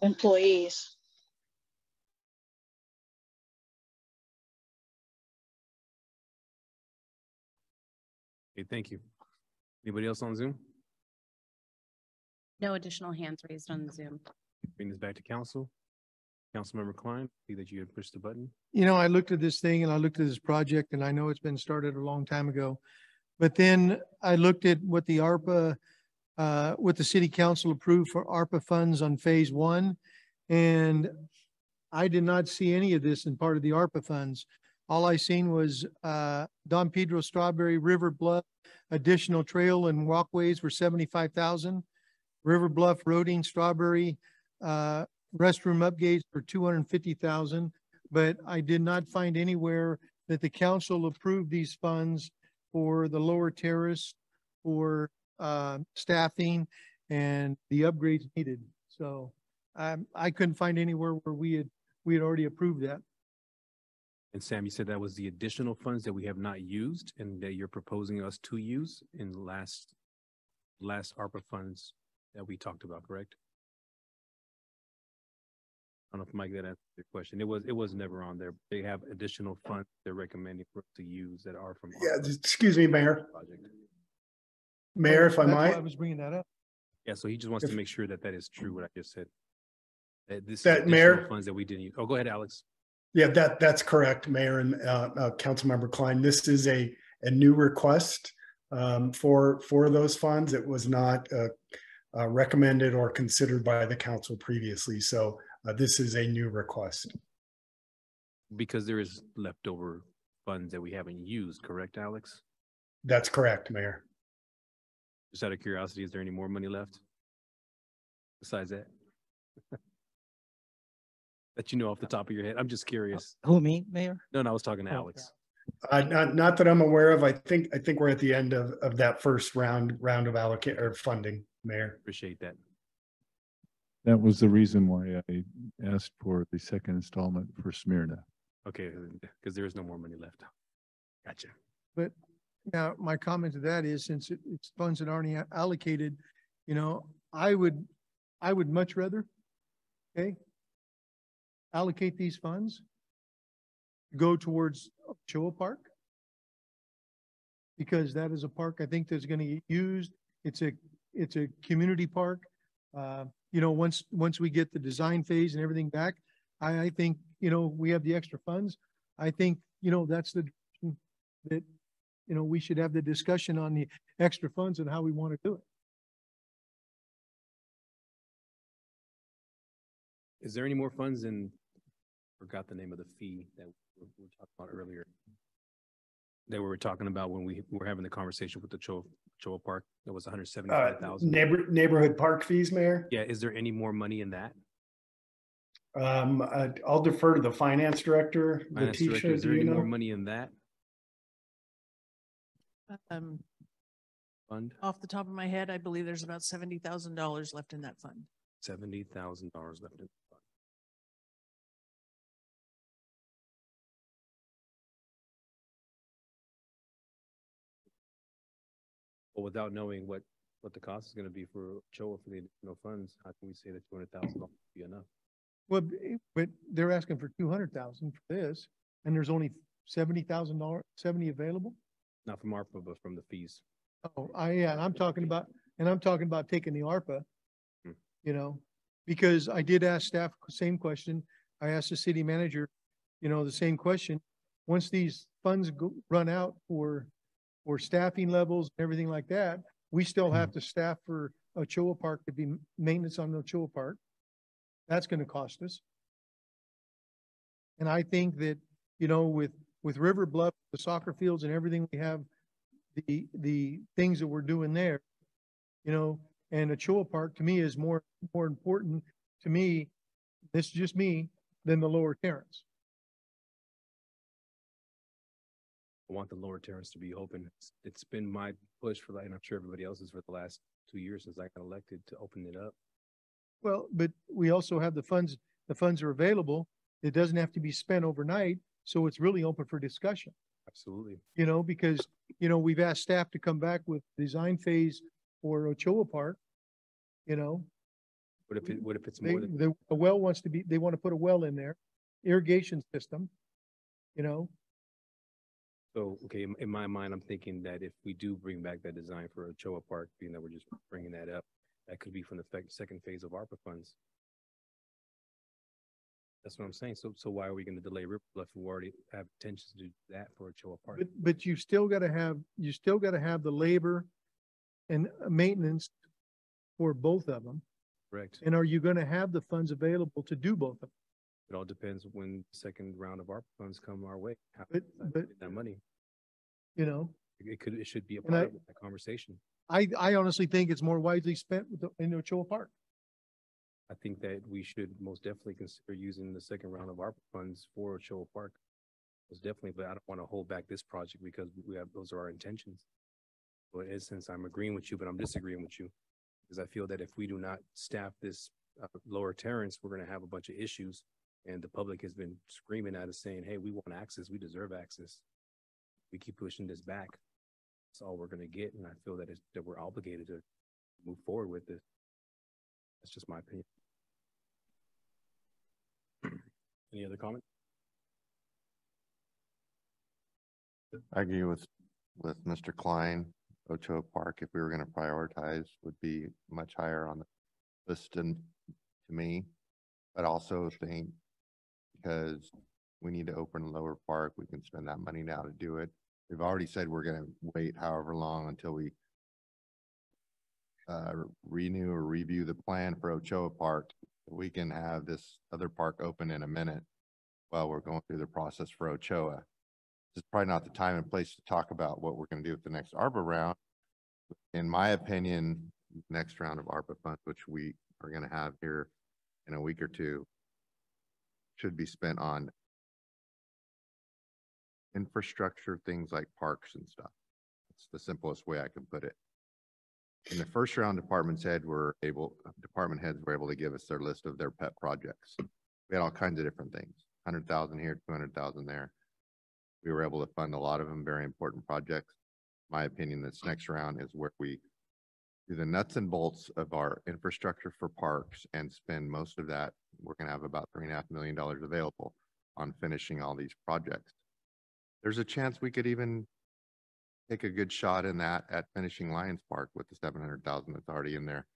P: employees.
A: Okay, thank you. Anybody else on Zoom?
B: No additional hands raised on Zoom.
A: Bring this back to council. Councilmember Klein, see that you had pushed the button.
I: You know, I looked at this thing and I looked at this project and I know it's been started a long time ago. But then I looked at what the ARPA, what the city council approved for ARPA funds on phase 1. And I did not see any of this in part of the ARPA funds. All I seen was Don Pedro Strawberry, River Bluff, additional trail and walkways for $75,000. River Bluff Roading, Strawberry, restroom upgrades for $250,000. But I did not find anywhere that the council approved these funds for the lower terrace, for staffing and the upgrades needed. So I couldn't find anywhere where we had already approved that.
A: And Sam, you said that was the additional funds that we have not used and that you're proposing us to use in the last ARPA funds that we talked about, correct? I don't know if Mike, that answered your question. It was never on there. They have additional funds they're recommending for us to use that are from
G: Yeah,
A: ARPA
G: excuse me, Mayor.
A: project.
G: Mayor, if I
I: That's why
G: might.
I: I was bringing that up.
A: Yeah, so he just wants to make sure that that is true, what I just said. That this is
G: That,
A: additional
G: Mayor?
A: funds that we didn't use. Oh, go ahead, Alex.
G: Yeah, that's correct, Mayor and Councilmember Klein. This is a new request for those funds. It was not recommended or considered by the council previously. So this is a new request.
A: Because there is leftover funds that we haven't used, correct, Alex?
G: That's correct, Mayor.
A: Just out of curiosity, is there any more money left besides that? That you know off the top of your head? I'm just curious.
K: Who, me, Mayor?
A: No, I was talking to Alex.
G: Not that I'm aware of. I think we're at the end of that first round of allocate or funding, Mayor.
A: Appreciate that.
L: That was the reason why I asked for the second installment for Smyrna.
A: Okay, because there is no more money left. Gotcha.
I: But now my comment to that is, since it's funds that aren't allocated, you know, I would much rather, okay, allocate these funds, go towards Ochoa Park, because that is a park I think that's going to get used. It's a community park. You know, once we get the design phase and everything back, I think, you know, we have the extra funds. I think, you know, that's the direction that, you know, we should have the discussion on the extra funds and how we want to do it.
A: Is there any more funds in, forgot the name of the fee that we were talking about earlier, that we were talking about when we were having the conversation with the Ochoa Park? That was 175,000.
G: Neighborhood park fees, Mayor?
A: Yeah, is there any more money in that?
G: I'll defer to the finance director.
A: Finance director,
G: Letitia,
A: is
G: do
A: there
G: you
A: any
G: know?
A: more money in that fund?
M: Off the top of my head, I believe there's about $70,000 left in that fund.
A: $70,000 left in the fund. Well, without knowing what the cost is going to be for Ochoa for the additional funds, how can we say that $200,000 would be enough?
I: Well, but they're asking for 200,000 for this, and there's only $70,000, 70 available?
A: Not from ARPA, but from the fees.
I: Oh, and I'm talking about taking the ARPA,
A: Hmm.
I: you know, because I did ask staff the same question. I asked the city manager, you know, the same question. Once these funds run out for staffing levels and everything like that, we still have to staff for Ochoa Park to be maintenance on the Ochoa Park. That's going to cost us. And I think that, you know, with River Bluff, the soccer fields and everything we have, the things that we're doing there, you know, and Ochoa Park to me is more important to me, this is just me, than the lower terrace.
A: I want the lower terrace to be open. It's been my push for, like, and I'm sure everybody else's for the last 2 years since I got elected, to open it up.
I: Well, but we also have the funds are available. It doesn't have to be spent overnight. So it's really open for discussion.
A: Absolutely.
I: You know, because, you know, we've asked staff to come back with design phase for Ochoa Park, you know.
A: What if it's more than
I: A well wants to be, they want to put a well in there, irrigation system, you know.
A: So, okay, in my mind, I'm thinking that if we do bring back that design for Ochoa Park, being that we're just bringing that up, that could be from the second phase of ARPA funds. That's what I'm saying. So why are we going to delay River Bluff if we already have intentions to do that for Ochoa Park?
I: But you still got to have the labor and maintenance for both of them.
A: Correct.
I: And are you going to have the funds available to do both of them?
A: It all depends when the second round of ARPA funds come our way. How
I: But
A: that money,
I: you know,
A: it should be a part of that conversation.
I: I honestly think it's more widely spent in Ochoa Park.
A: I think that we should most definitely consider using the second round of ARPA funds for Ochoa Park. Most definitely, but I don't want to hold back this project because those are our intentions. So in essence, I'm agreeing with you, but I'm disagreeing with you because I feel that if we do not staff this lower terrace, we're going to have a bunch of issues. And the public has been screaming at us saying, hey, we want access. We deserve access. We keep pushing this back. That's all we're going to get. And I feel that we're obligated to move forward with this. That's just my opinion. Any other comment?
H: I agree with Mr. Klein. Ochoa Park, if we were going to prioritize, would be much higher on the list to me. But also think because we need to open Lower Park, we can spend that money now to do it. We've already said we're going to wait however long until we renew or review the plan for Ochoa Park. We can have this other park open in a minute while we're going through the process for Ochoa. This is probably not the time and place to talk about what we're going to do with the next Arbor round. In my opinion, next round of ARPA funds, which we are going to have here in a week or two, should be spent on infrastructure, things like parks and stuff. It's the simplest way I can put it. In the first round, department heads were able to give us their list of their pet projects. We had all kinds of different things, 100,000 here, 200,000 there. We were able to fund a lot of them, very important projects. My opinion, this next round is where we do the nuts and bolts of our infrastructure for parks and spend most of that. We're going to have about $3.5 million available on finishing all these projects. There's a chance we could even take a good shot in that at finishing Lions Park with the 700,000 that's already in there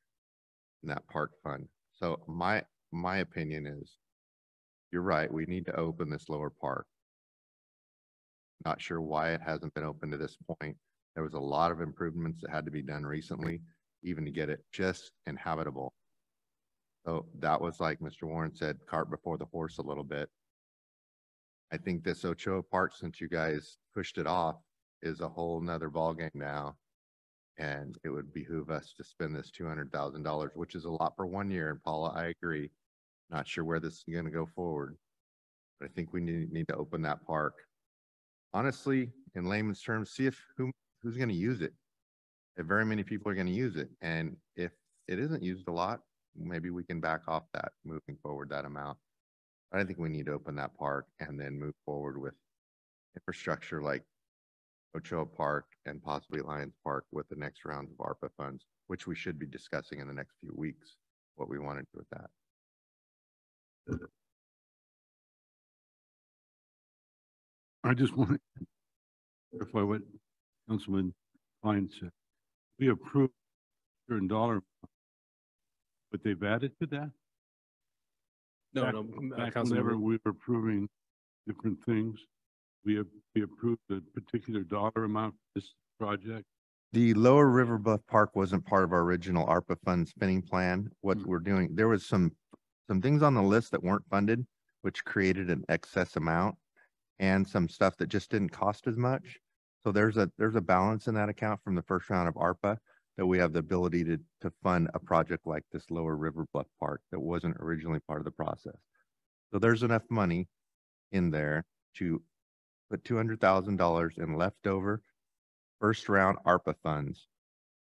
H: in that park fund. So my opinion is, you're right, we need to open this lower park. Not sure why it hasn't been open to this point. There was a lot of improvements that had to be done recently, even to get it just inhabitable. So that was, like Mr. Warren said, cart before the horse a little bit. I think this Ochoa Park, since you guys pushed it off, is a whole nother ballgame now. And it would behoove us to spend this $200,000, which is a lot for 1 year. And Paula, I agree. Not sure where this is going to go forward, but I think we need to open that park. Honestly, in layman's terms, see if who's going to use it. If very many people are going to use it, and if it isn't used a lot, maybe we can back off that moving forward that amount. But I think we need to open that park and then move forward with infrastructure like Ochoa Park and possibly Lions Park with the next round of ARPA funds, which we should be discussing in the next few weeks, what we want to do with that.
L: I just want to clarify what Councilman Klein said. We approved certain dollar, but they've added to that?
A: No,
L: Back
A: Councilman.
L: whenever we were approving different things, we approved a particular dollar amount for this project.
H: The Lower River Bluff Park wasn't part of our original ARPA fund spending plan. What we're doing, there was some things on the list that weren't funded, which created an excess amount, and some stuff that just didn't cost as much. So there's a balance in that account from the first round of ARPA that we have the ability to fund a project like this Lower River Bluff Park that wasn't originally part of the process. So there's enough money in there to put $200,000 in leftover first round ARPA funds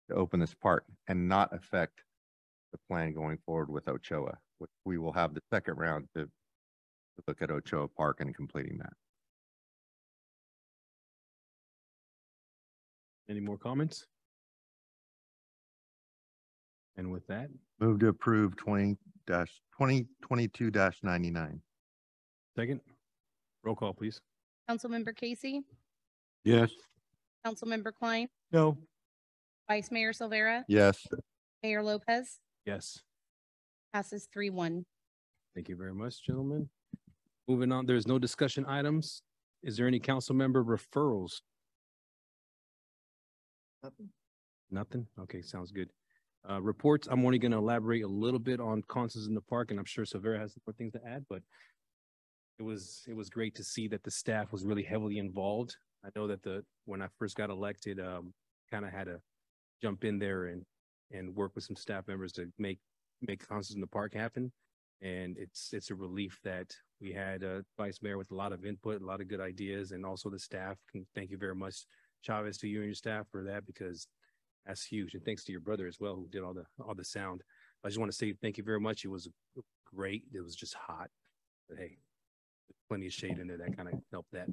H: to open this park and not affect the plan going forward with Ochoa. We will have the second round to look at Ochoa Park and completing that.
A: Any more comments? And with that,
H: Move to approve 2022-99.
A: second, roll call, please.
B: Councilmember Casey,
L: Yes.
B: Councilmember Klein,
I: No.
B: Vice Mayor Silvera,
H: Yes.
B: Mayor Lopez,
A: Yes.
B: passes 3-1.
A: Thank you very much, gentlemen. Moving on, there's no discussion items. Is there any council member referrals? Nothing? Okay, sounds good. Reports, I'm only going to elaborate a little bit on concerts in the park, and I'm sure Silvera has more things to add, but it was great to see that the staff was really heavily involved. I know that when I first got elected, kind of had to jump in there and work with some staff members to make concerts in the park happen. And it's a relief that we had a vice mayor with a lot of input, a lot of good ideas, and also the staff. Thank you very much, Chavez, to you and your staff for that, because that's huge. And thanks to your brother as well, who did all the sound. I just want to say thank you very much. It was great. It was just hot, but hey, plenty of shade in there that kind of helped that.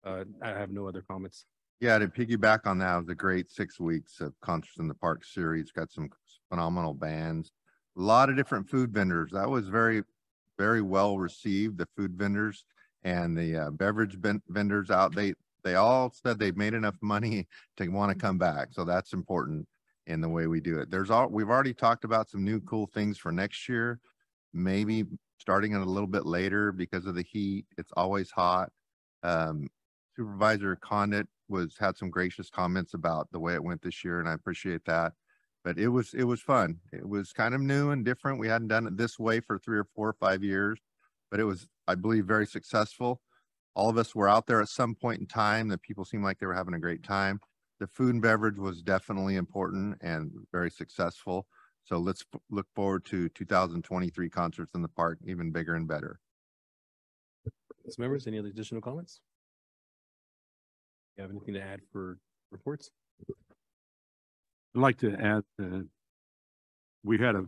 A: I have no other comments.
H: Yeah, to piggyback on that, it was a great 6 weeks of Concerts in the Park series. Got some phenomenal bands, a lot of different food vendors. That was very, very well received. The food vendors and the beverage vendors out, they all said they made enough money to want to come back. So that's important in the way we do it. We've already talked about some new cool things for next year, maybe starting it a little bit later because of the heat. It's always hot. Supervisor Condit had some gracious comments about the way it went this year, and I appreciate that. But it was fun. It was kind of new and different. We hadn't done it this way for 3 or 4 or 5 years, but it was, I believe, very successful. All of us were out there at some point in time. The people seemed like they were having a great time. The food and beverage was definitely important and very successful. So let's look forward to 2023 Concerts in the Park, even bigger and better.
A: Members, any other additional comments? You have anything to add for reports?
L: I'd like to add that we had a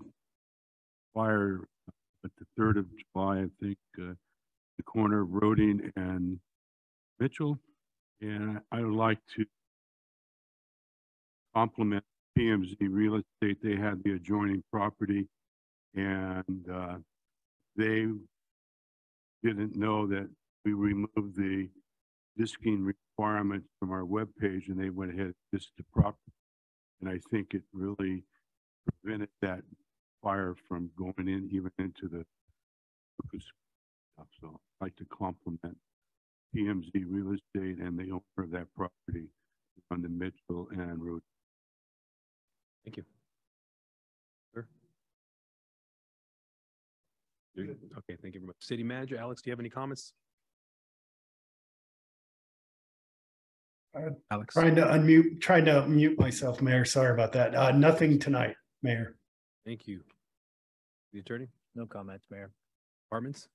L: fire at the 3rd of July, I think, the corner of Roding and Mitchell. And I would like to compliment PMZ Real Estate. They had the adjoining property, and they didn't know that we removed the disking requirements from our webpage, and they went ahead and disced the property. And I think it really prevented that fire from going in, even into the stuff. So I'd like to compliment PMZ Real Estate and the owner of that property on the Mitchell and Road.
A: Thank you. Sure. Okay, thank you very much. City Manager Alex, do you have any comments? Alex.
G: Trying to mute myself, Mayor. Sorry about that. Nothing tonight, Mayor.
A: Thank you. The attorney?
S: No comments, Mayor.
A: Departments?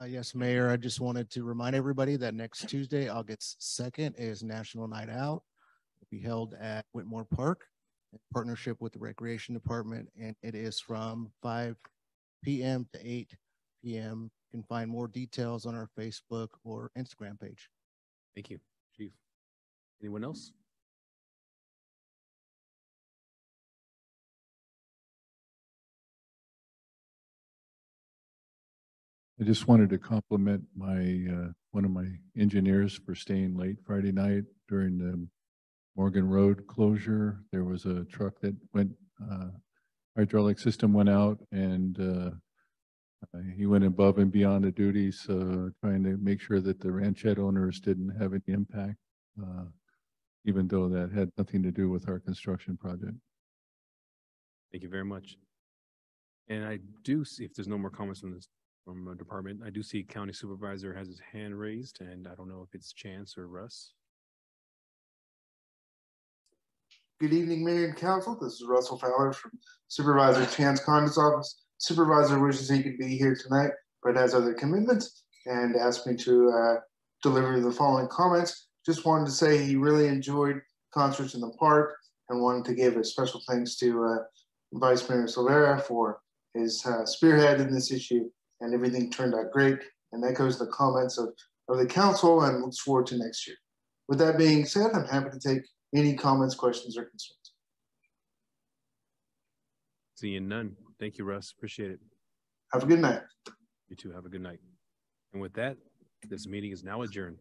O: Yes, Mayor, I just wanted to remind everybody that next Tuesday, August 2nd is National Night Out. It'll be held at Whitmore Park in partnership with the Recreation Department, and it is from 5 p.m. to 8 p.m. You can find more details on our Facebook or Instagram page.
A: Thank you, Chief. Anyone else?
L: I just wanted to compliment my, one of my engineers for staying late Friday night during the Morgan Road closure. There was a truck that went, hydraulic system went out, and he went above and beyond the duties, trying to make sure that the ranchette owners didn't have any impact, even though that had nothing to do with our construction project.
A: Thank you very much. And I do see, if there's no more comments on this from a department, I do see County Supervisor has his hand raised, and I don't know if it's Chance or Russ.
U: Good evening, Mayor and Council. This is Russell Fowler from Supervisor Chance Condon's office. Supervisor wishes he could be here tonight, but has other commitments and asked me to deliver the following comments. Just wanted to say he really enjoyed concerts in the park and wanted to give a special thanks to Vice Mayor Silvera for his spearhead in this issue, and everything turned out great and echoes the comments of the council and looks forward to next year. With that being said, I'm happy to take any comments, questions, or concerns.
A: Seeing none. Thank you, Russ. Appreciate it.
U: Have a good night.
A: You too. Have a good night. And with that, this meeting is now adjourned.